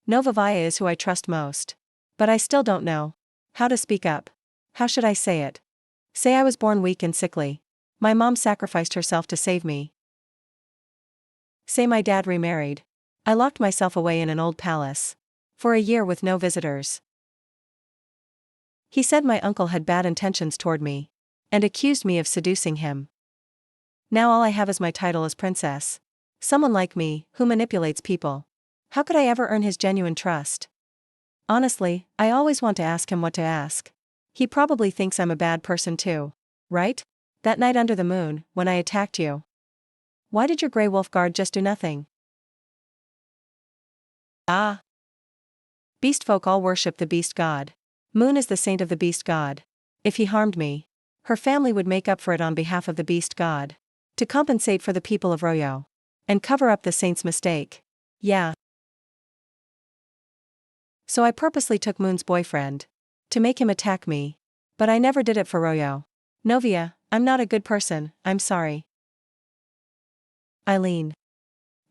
Novavaya is who I trust most. But I still don't know how to speak up. How should I say it? Say I was born weak and sickly. My mom sacrificed herself to save me. Say my dad remarried. I locked myself away in an old palace. For a year with no visitors. He said my uncle had bad intentions toward me. And accused me of seducing him. Now all I have is my title as princess. Someone like me, who manipulates people. How could I ever earn his genuine trust? Honestly, I always want to ask him what to ask. He probably thinks I'm a bad person too. Right? That night under the moon, when I attacked you. Why did your Grey Wolf Guard just do nothing? Ah. Beast folk all worship the beast god. Moon is the saint of the beast god. If he harmed me, her family would make up for it on behalf of the beast god. To compensate for the people of Royo. And cover up the saint's mistake. Yeah. So I purposely took Moon's boyfriend. To make him attack me. But I never did it for Royo. Novia, I'm not a good person, I'm sorry. Eileen.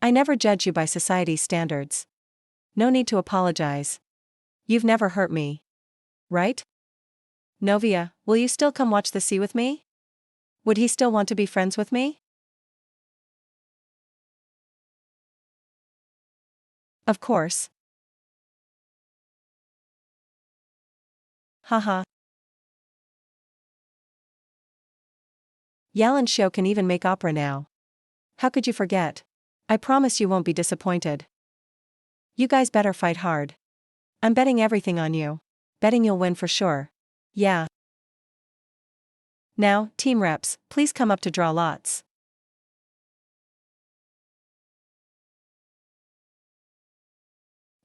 I never judge you by society's standards. No need to apologize. You've never hurt me. Right? Novia, will you still come watch the sea with me? Would he still want to be friends with me? Of course. Haha. Yalan Show can even make opera now. How could you forget? I promise you won't be disappointed. You guys better fight hard. I'm betting everything on you. Betting you'll win for sure. Yeah. Now, team reps, please come up to draw lots.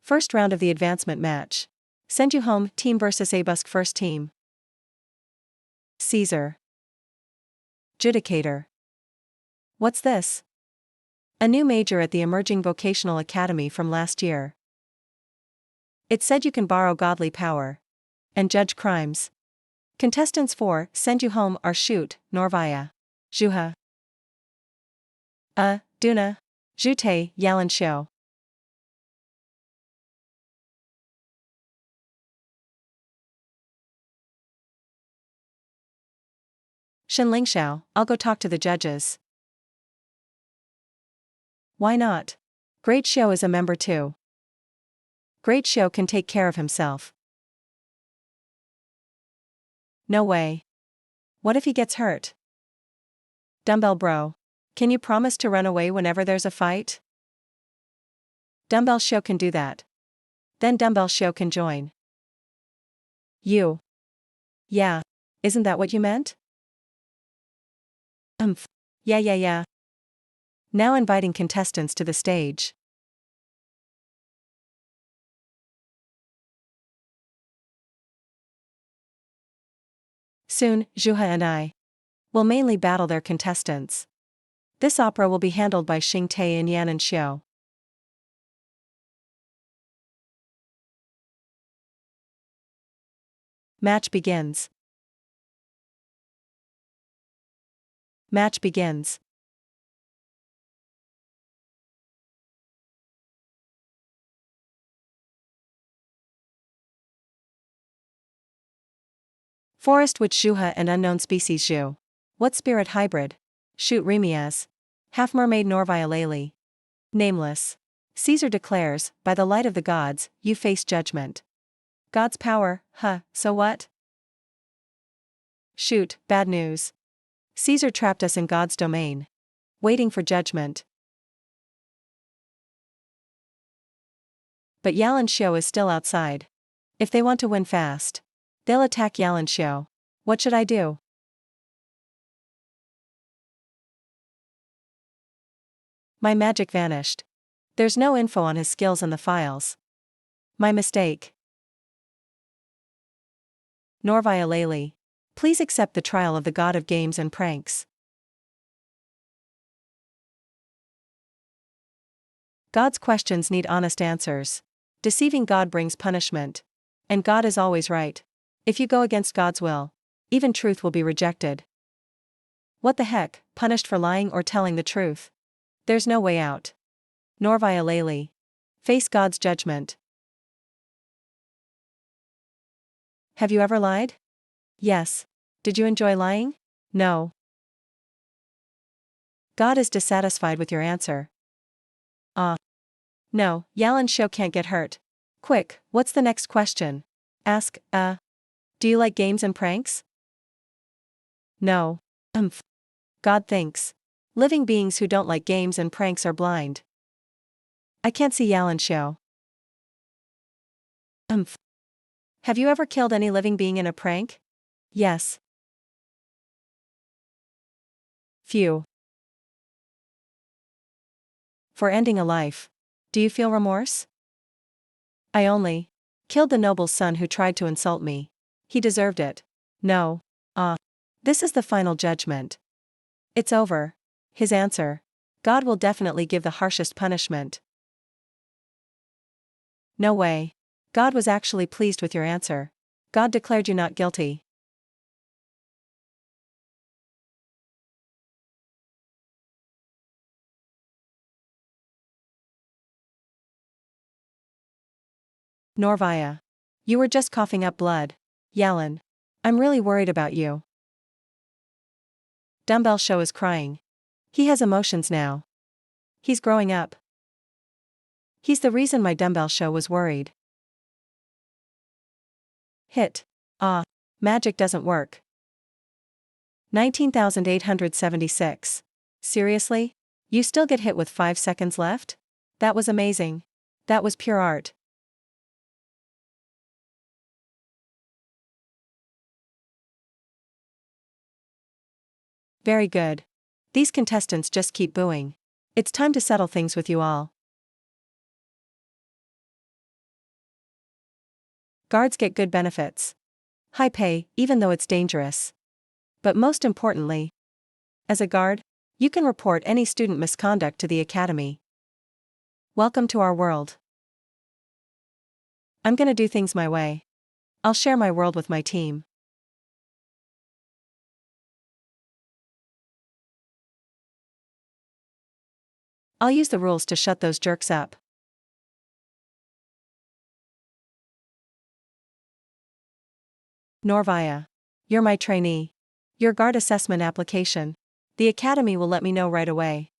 First round of the advancement match. Send you home, team versus Abusk first team. Caesar. Judicator. What's this? A new major at the Emerging Vocational Academy from last year. It said you can borrow godly power and judge crimes. Contestants 4, send you home are shoot, Norvaya. Juha. Duna. Jute, Yalan show. Shenling Shao, I'll go talk to the judges. Why not? Great Show is a member too. Great Show can take care of himself. No way. What if he gets hurt? Dumbbell Bro. Can you promise to run away whenever there's a fight? Dumbbell Show can do that. Then Dumbbell Show can join. You. Yeah. Isn't that what you meant? Yeah. Now inviting contestants to the stage. Soon, Juha and I will mainly battle their contestants. This opera will be handled by Xing Tae and Yanan Xiao. Match begins. Match begins. Forest Witch Juha and Unknown Species Zhu. What spirit hybrid? Shoot Remias. Half Mermaid Norvaya Layli. Nameless. Caesar declares, by the light of the gods, you face judgment. God's power, so what? Shoot, bad news. Caesar trapped us in God's domain. Waiting for judgment. But Yalan Xiao is still outside. If they want to win fast, they'll attack Yalan Xiao. What should I do? My magic vanished. There's no info on his skills in the files. My mistake. Norvaya Layli. Please accept the trial of the god of games and pranks. God's questions need honest answers. Deceiving God brings punishment. And God is always right. If you go against God's will, even truth will be rejected. What the heck, punished for lying or telling the truth? There's no way out. Norvaya Layli. Face God's judgment. Have you ever lied? Yes. Did you enjoy lying? No. God is dissatisfied with your answer. No, Yalan Xiao can't get hurt. Quick, what's the next question? Ask, do you like games and pranks? No. God thinks. Living beings who don't like games and pranks are blind. I can't see Yalan Xiao. Have you ever killed any living being in a prank? Yes. Phew. For ending a life. Do you feel remorse? I only killed the noble's son who tried to insult me. He deserved it. No. This is the final judgment. It's over. His answer. God will definitely give the harshest punishment. No way. God was actually pleased with your answer. God declared you not guilty. Norvaya. You were just coughing up blood. Yalan. I'm really worried about you. Dumbbell Show is crying. He has emotions now. He's growing up. He's the reason my Dumbbell Show was worried. Hit. Magic doesn't work. 19,876. Seriously? You still get hit with 5 seconds left? That was amazing. That was pure art. Very good. These contestants just keep booing. It's time to settle things with you all. Guards get good benefits. High pay, even though it's dangerous. But most importantly, as a guard, You can report any student misconduct to the academy. Welcome to our world. I'm gonna do things my way. I'll share my world with my team. I'll use the rules to shut those jerks up. Norvaya. You're my trainee. Your guard assessment application. The academy will let me know right away.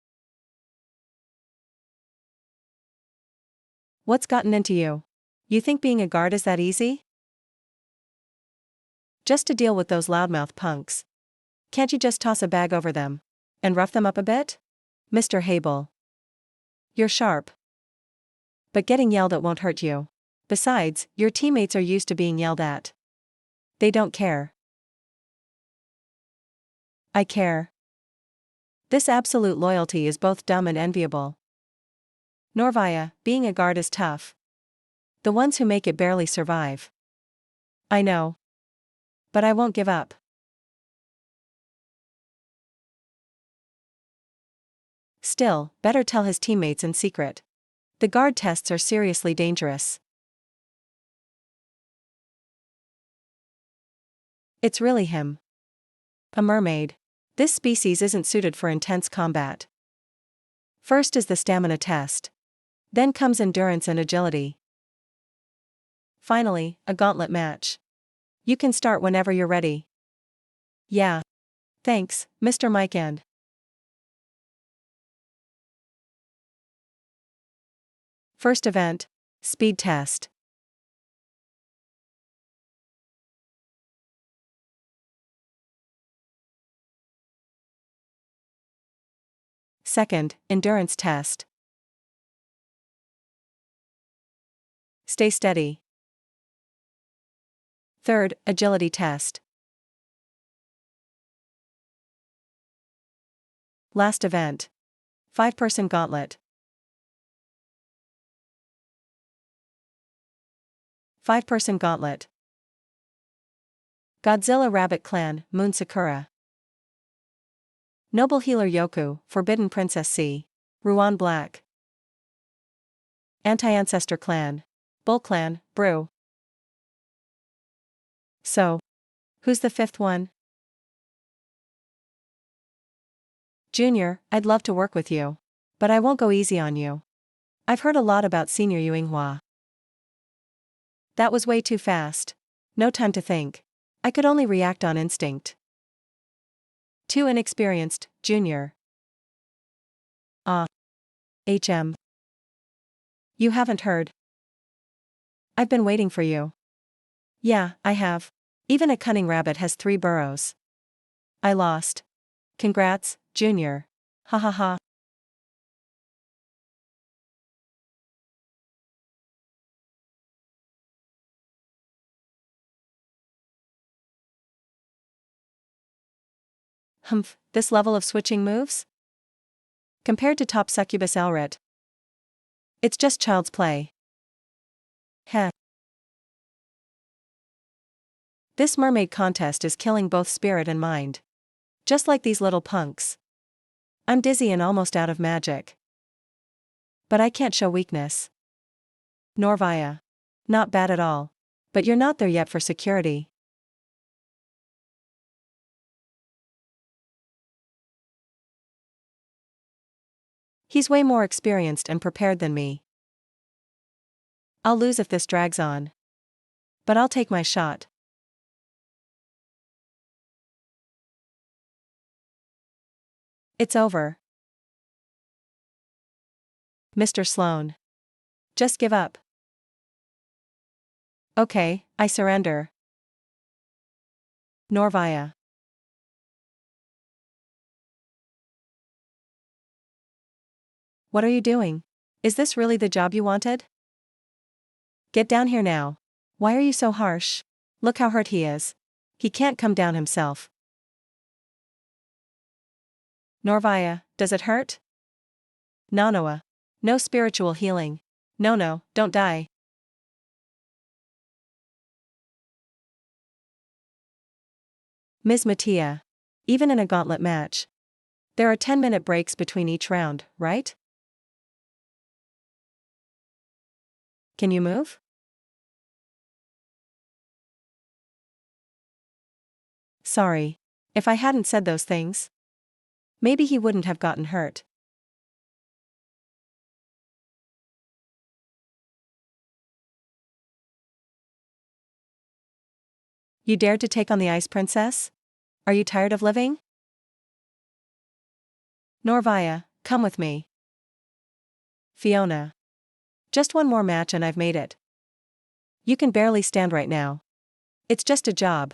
What's gotten into you? You think being a guard is that easy? Just to deal with those loudmouth punks. Can't you just toss a bag over them? And rough them up a bit? Mr. Hable. You're sharp. But getting yelled at won't hurt you. Besides, your teammates are used to being yelled at. They don't care. I care. This absolute loyalty is both dumb and enviable. Norvaya, being a guard is tough. The ones who make it barely survive. I know. But I won't give up. Still, better tell his teammates in secret. The guard tests are seriously dangerous. It's really him. A mermaid. This species isn't suited for intense combat. First is the stamina test. Then comes endurance and agility. Finally, a gauntlet match. You can start whenever you're ready. Yeah. Thanks, Mr. Mikand. First event, speed test. Second, endurance test. Stay steady. Third, agility test. Last event. 5-person gauntlet. 5-person gauntlet. Godzilla Rabbit Clan, Moon Sakura. Noble Healer Yoku, Forbidden Princess C. Ruan Black. Anti-Ancestor Clan. Bull Clan, Brew. So, who's the fifth one? Junior, I'd love to work with you. But I won't go easy on you. I've heard a lot about Senior Yuinghua. That was way too fast. No time to think. I could only react on instinct. Too inexperienced, Junior. HM. You haven't heard. I've been waiting for you. Yeah, I have. Even a cunning rabbit has 3 burrows. I lost. Congrats, Junior. Ha ha ha. Humph, this level of switching moves? Compared to top succubus Elrit, it's just child's play. Heh. This mermaid contest is killing both spirit and mind. Just like these little punks. I'm dizzy and almost out of magic. But I can't show weakness. Norvaya. Not bad at all. But you're not there yet for security. He's way more experienced and prepared than me. I'll lose if this drags on. But I'll take my shot. It's over. Mr. Sloan. Just give up. Okay, I surrender. Norvaya. What are you doing? Is this really the job you wanted? Get down here now. Why are you so harsh? Look how hurt he is. He can't come down himself. Norvaya, does it hurt? Nanoa. No spiritual healing. No, don't die. Ms. Mattia. Even in a gauntlet match. There are 10-minute breaks between each round, right? Can you move? Sorry. If I hadn't said those things, maybe he wouldn't have gotten hurt. You dared to take on the Ice Princess? Are you tired of living? Norvaya, come with me. Fiona. Just one more match and I've made it. You can barely stand right now. It's just a job.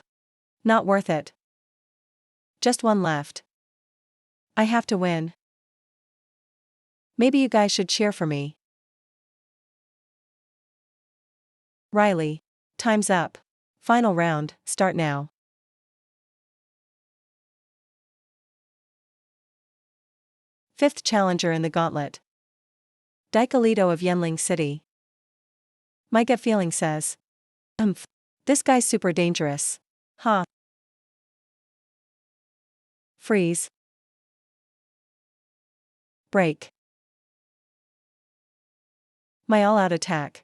Not worth it. Just one left. I have to win. Maybe you guys should cheer for me. Riley. Time's up. Final round, start now. Fifth challenger in the gauntlet. Daikalito of Yenling City. My gut feeling says, this guy's super dangerous. Huh. Freeze. Break. My all-out attack.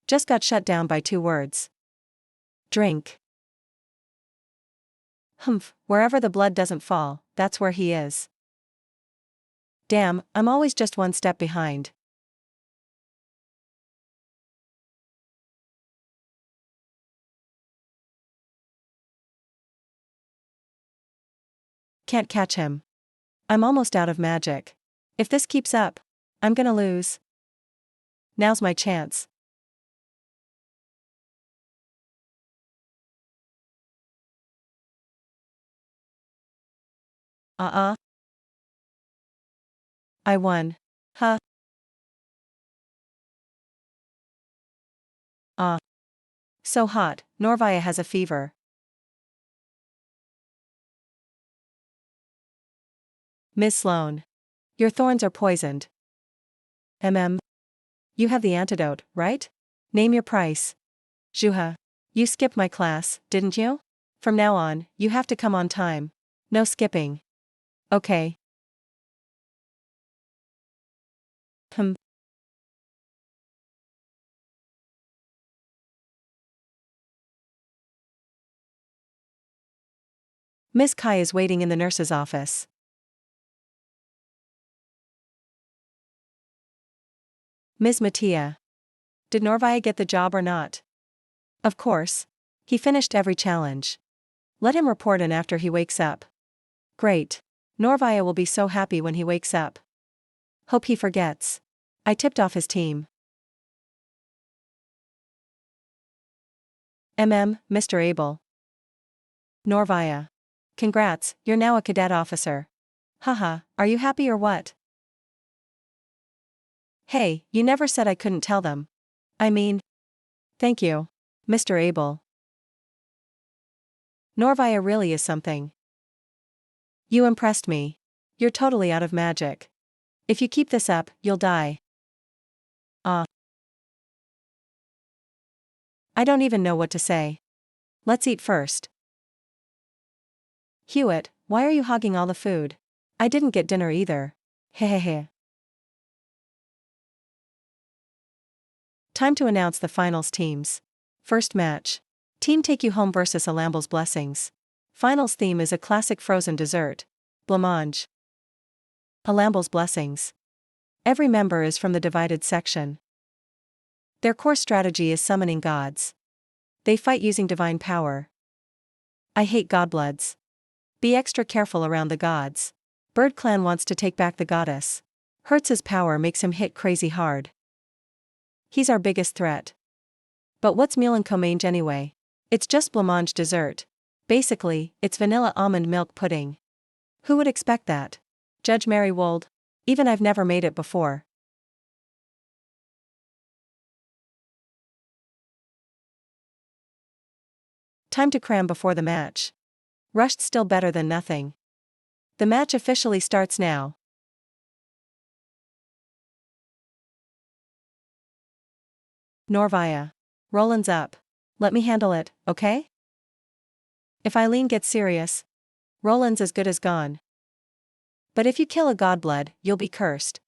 Just got shut down by 2 words. Drink. Wherever the blood doesn't fall, that's where he is. Damn, I'm always just one step behind. Can't catch him. I'm almost out of magic. If this keeps up, I'm gonna lose. Now's my chance. I won. Huh. So hot, Norvaya has a fever. Ms. Sloane. Your thorns are poisoned. You have the antidote, right? Name your price. Juha. You skipped my class, didn't you? From now on, you have to come on time. No skipping. Okay. Miss Kai is waiting in the nurse's office. Ms. Mattia. Did Norvaya get the job or not? Of course. He finished every challenge. Let him report in after he wakes up. Great. Norvaya will be so happy when he wakes up. Hope he forgets. I tipped off his team. Mr. Abel. Norvaya. Congrats, you're now a cadet officer. Haha, are you happy or what? Hey, you never said I couldn't tell them. I mean. Thank you, Mr. Abel. Norvaya really is something. You impressed me. You're totally out of magic. If you keep this up, you'll die. I don't even know what to say. Let's eat first. Hewitt, why are you hogging all the food? I didn't get dinner either. Hehehe. Time to announce the finals teams. First match. Team Take You Home vs. Alamble's Blessings. Finals theme is a classic frozen dessert. Blancmange. Alamble's Blessings. Every member is from the divided section. Their core strategy is summoning gods. They fight using divine power. I hate godbloods. Be extra careful around the gods. Bird Clan wants to take back the goddess. Hertz's power makes him hit crazy hard. He's our biggest threat. But what's Melancomange anyway? It's just blancmange dessert. Basically, it's vanilla almond milk pudding. Who would expect that? Judge Mary Wold? Even I've never made it before. Time to cram before the match. Rushed still better than nothing. The match officially starts now. Norvaya. Roland's up. Let me handle it, okay? If Eileen gets serious, Roland's as good as gone. But if you kill a godblood, you'll be cursed.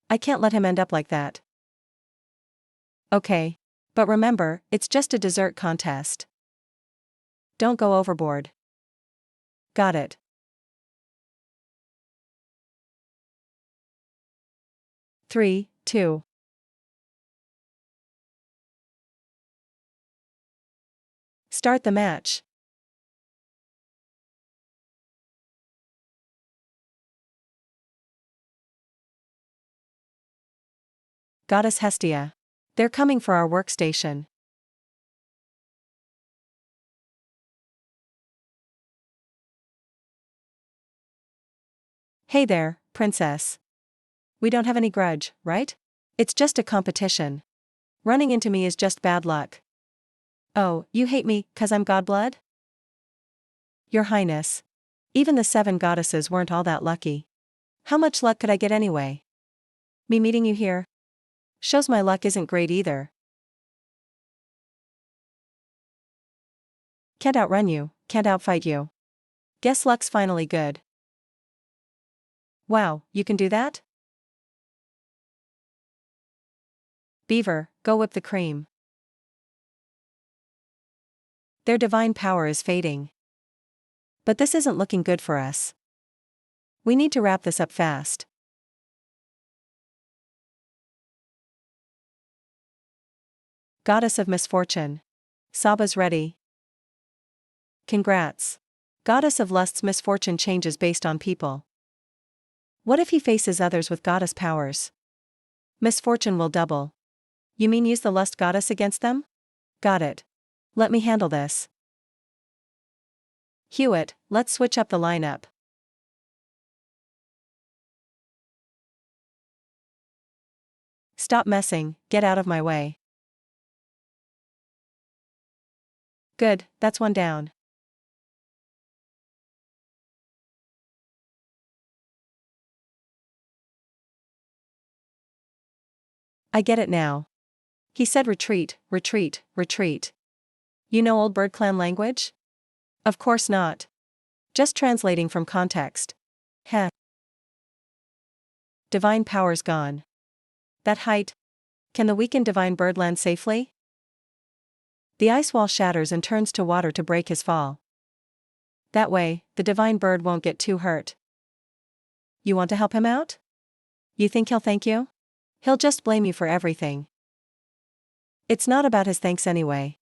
I can't let him end up like that. Okay. But remember, it's just a dessert contest. Don't go overboard. Got it. Three, two. Start the match. Goddess Hestia. They're coming for our workstation. Hey there, princess. We don't have any grudge, right? It's just a competition. Running into me is just bad luck. Oh, you hate me, 'cause I'm godblood? Your Highness. Even the 7 goddesses weren't all that lucky. How much luck could I get anyway? Me meeting you here shows my luck isn't great either. Can't outrun you, can't outfight you. Guess luck's finally good. Wow, you can do that? Beaver, go whip the cream. Their divine power is fading. But this isn't looking good for us. We need to wrap this up fast. Goddess of Misfortune. Saba's ready. Congrats. Goddess of Lust's misfortune changes based on people. What if he faces others with goddess powers? Misfortune will double. You mean use the lust goddess against them? Got it. Let me handle this. Hewitt, let's switch up the lineup. Stop messing, get out of my way. Good, that's one down. I get it now. He said retreat, retreat, retreat. You know old bird clan language? Of course not. Just translating from context. Heh. Divine powers gone. That height. Can the weakened divine bird land safely? The ice wall shatters and turns to water to break his fall. That way, the divine bird won't get too hurt. You want to help him out? You think he'll thank you? He'll just blame you for everything. It's not about his thanks anyway.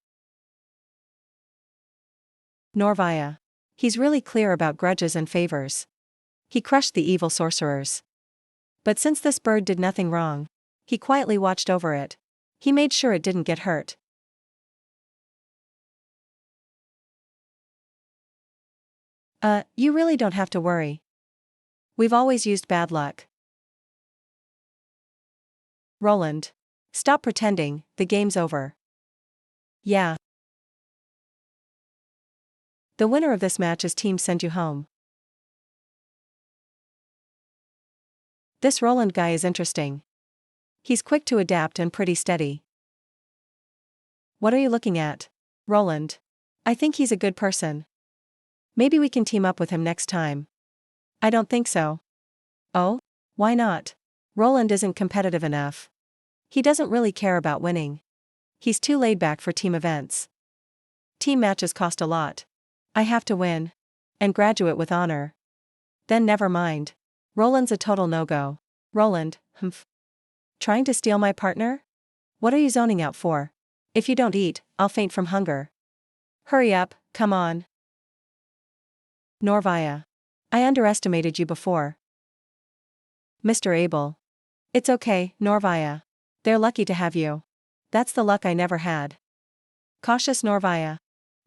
Norvaya. He's really clear about grudges and favors. He crushed the evil sorcerers. But since this bird did nothing wrong, he quietly watched over it. He made sure it didn't get hurt. You really don't have to worry. We've always used bad luck. Roland. Stop pretending, the game's over. Yeah. The winner of this match is team send you home. This Roland guy is interesting. He's quick to adapt and pretty steady. What are you looking at? Roland. I think he's a good person. Maybe we can team up with him next time. I don't think so. Oh? Why not? Roland isn't competitive enough. He doesn't really care about winning. He's too laid back for team events. Team matches cost a lot. I have to win. And graduate with honor. Then never mind. Roland's a total no-go. Roland, humph. Trying to steal my partner? What are you zoning out for? If you don't eat, I'll faint from hunger. Hurry up, come on. Norvaya. I underestimated you before. Mr. Abel. It's okay, Norvaya. They're lucky to have you. That's the luck I never had. Cautious Norvaya.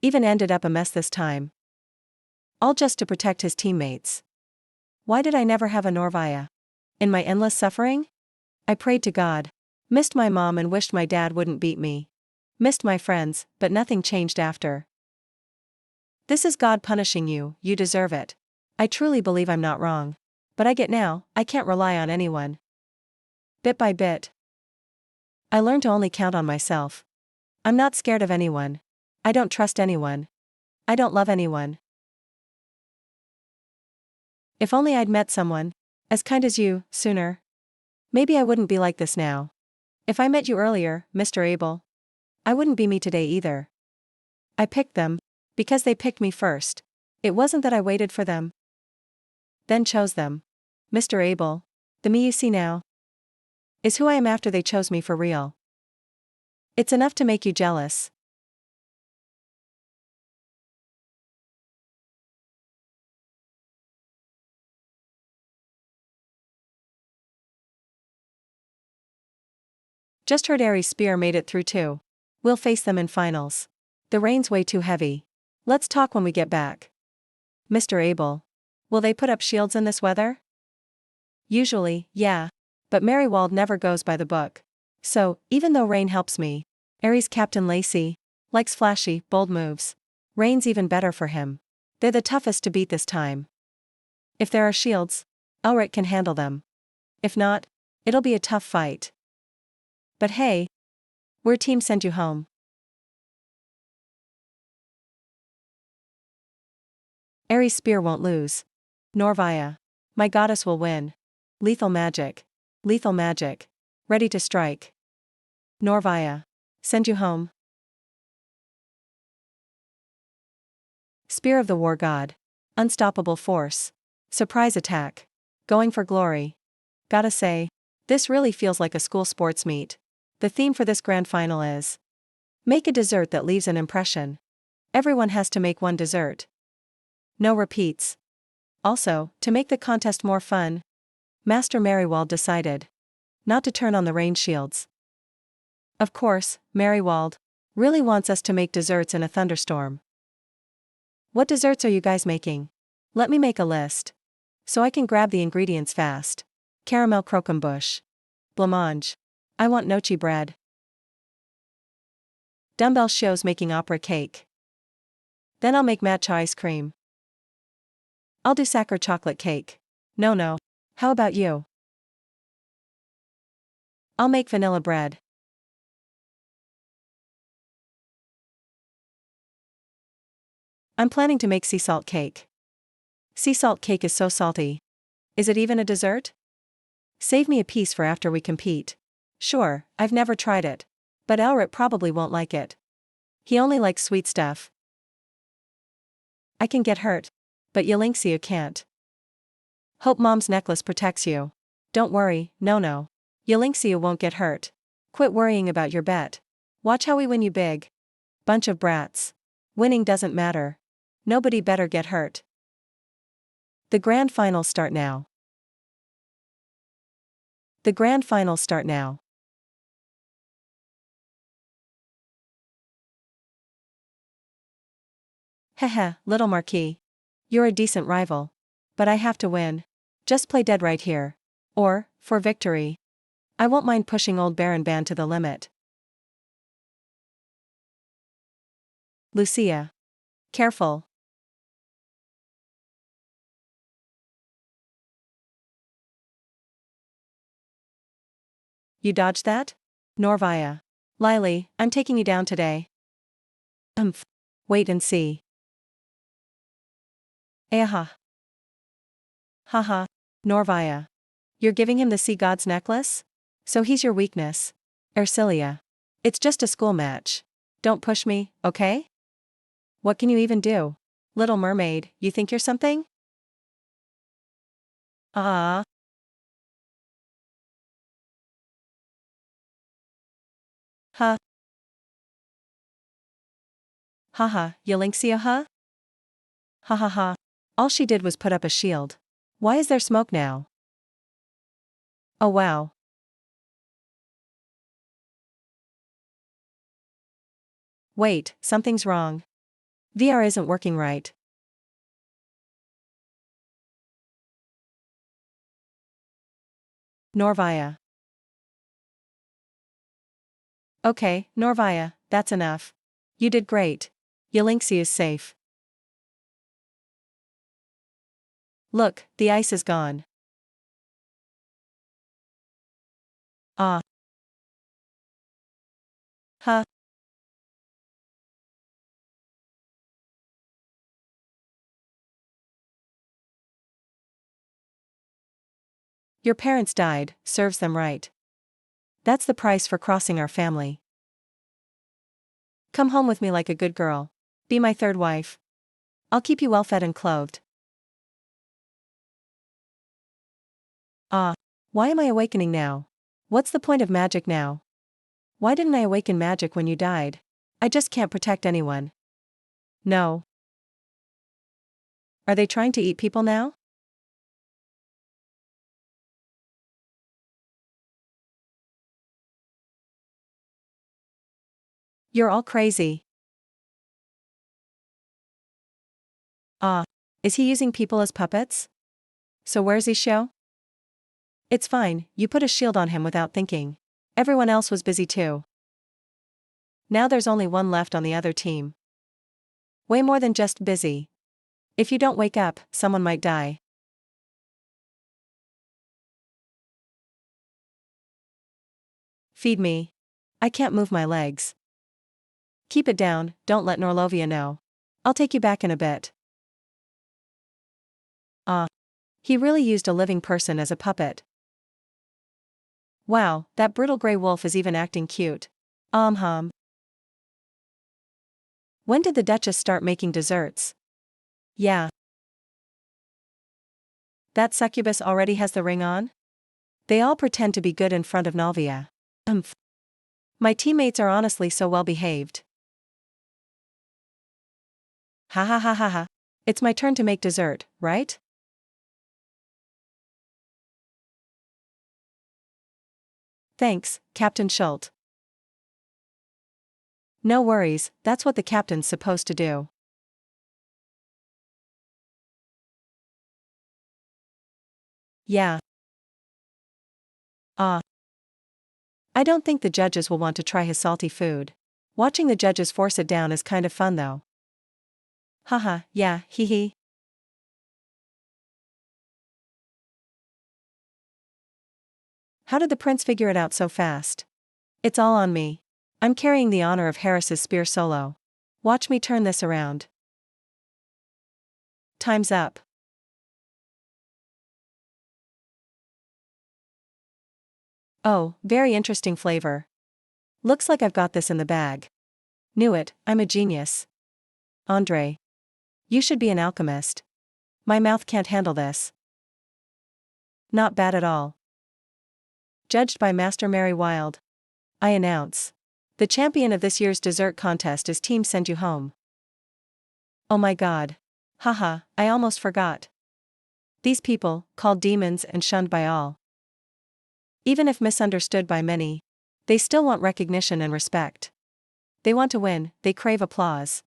Even ended up a mess this time. All just to protect his teammates. Why did I never have a Norvaya? In my endless suffering? I prayed to God. Missed my mom and wished my dad wouldn't beat me. Missed my friends, but nothing changed after. This is God punishing you, you deserve it. I truly believe I'm not wrong. But I get now, I can't rely on anyone. Bit by bit. I learned to only count on myself. I'm not scared of anyone. I don't trust anyone. I don't love anyone. If only I'd met someone as kind as you sooner. Maybe I wouldn't be like this now. If I met you earlier, Mr. Abel, I wouldn't be me today either. I picked them because they picked me first. It wasn't that I waited for them, then chose them. Mr. Abel, the me you see now is who I am after they chose me for real. It's enough to make you jealous. Just heard Aries' spear made it through too. We'll face them in finals. The rain's way too heavy. Let's talk when we get back. Mr. Abel, will they put up shields in this weather? Usually, yeah. But Marywald never goes by the book. So, even though rain helps me, Aries Captain Lacey likes flashy, bold moves. Rain's even better for him. They're the toughest to beat this time. If there are shields, Elric can handle them. If not, it'll be a tough fight. But hey, we're team send you home. Aries' spear won't lose. Norvaya, my goddess will win. Lethal magic. Lethal magic. Ready to strike. Norvaya, send you home. Spear of the War God. Unstoppable force. Surprise attack. Going for glory. Gotta say, this really feels like a school sports meet. The theme for this grand final is make a dessert that leaves an impression. Everyone has to make one dessert. No repeats. Also, to make the contest more fun, Master Marywald decided not to turn on the rain shields. Of course, Marywald really wants us to make desserts in a thunderstorm. What desserts are you guys making? Let me make a list, so I can grab the ingredients fast. Caramel croquembouche. Blancmange. I want nochi bread. Dumbbell shows making opera cake. Then I'll make matcha ice cream. I'll do sacher chocolate cake. No. How about you? I'll make vanilla bread. I'm planning to make sea salt cake. Sea salt cake is so salty. Is it even a dessert? Save me a piece for after we compete. Sure, I've never tried it. But Elric probably won't like it. He only likes sweet stuff. I can get hurt. But Yelynxia can't. Hope Mom's necklace protects you. Don't worry, no. Yelynxia won't get hurt. Quit worrying about your bet. Watch how we win you big. Bunch of brats. Winning doesn't matter. Nobody better get hurt. The grand finals start now. The grand finals start now. Heh, little Marquis. You're a decent rival. But I have to win. Just play dead right here. Or, for victory. I won't mind pushing old Baron Ban to the limit. Lucia. Careful. You dodged that? Norvaya. Lily, I'm taking you down today. Wait and see. Aha. Haha. Norvaya. You're giving him the sea god's necklace? So he's your weakness. Ercilia. It's just a school match. Don't push me, okay? What can you even do? Little Mermaid, you think you're something? Ah. Huh. Haha, Yelynxia huh? Ha ha ha. All she did was put up a shield. Why is there smoke now? Oh wow. Wait, something's wrong. VR isn't working right. Norvaya. Okay, Norvaya, that's enough. You did great. Yelynxia is safe. Look, the ice is gone. Ah. Huh. Your parents died, serves them right. That's the price for crossing our family. Come home with me like a good girl. Be my third wife. I'll keep you well fed and clothed. Ah. Why am I awakening now? What's the point of magic now? Why didn't I awaken magic when you died? I just can't protect anyone. No. Are they trying to eat people now? You're all crazy. Ah. Is he using people as puppets? So where's his show? It's fine, you put a shield on him without thinking. Everyone else was busy too. Now there's only one left on the other team. Way more than just busy. If you don't wake up, someone might die. Feed me. I can't move my legs. Keep it down, don't let Norlovia know. I'll take you back in a bit. Ah. He really used a living person as a puppet. Wow, that brutal gray wolf is even acting cute. Hum. When did the Duchess start making desserts? Yeah. That succubus already has the ring on? They all pretend to be good in front of Nalvia. My teammates are honestly so well behaved. Ha ha ha ha ha. It's my turn to make dessert, right? Thanks, Captain Schult. No worries, that's what the captain's supposed to do. Yeah. Ah. I don't think the judges will want to try his salty food. Watching the judges force it down is kind of fun though. Haha, yeah, hee hee. How did the prince figure it out so fast? It's all on me. I'm carrying the honor of Harris's spear solo. Watch me turn this around. Time's up. Oh, very interesting flavor. Looks like I've got this in the bag. Knew it, I'm a genius. Andre. You should be an alchemist. My mouth can't handle this. Not bad at all. Judged by Master Mary Wild. I announce. The champion of this year's dessert contest is Team Send You Home. Oh my god. Haha, I almost forgot. These people, called demons and shunned by all. Even if misunderstood by many, they still want recognition and respect. They want to win, they crave applause.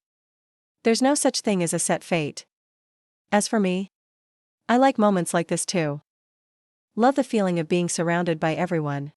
There's no such thing as a set fate. As for me, I like moments like this too. Love the feeling of being surrounded by everyone.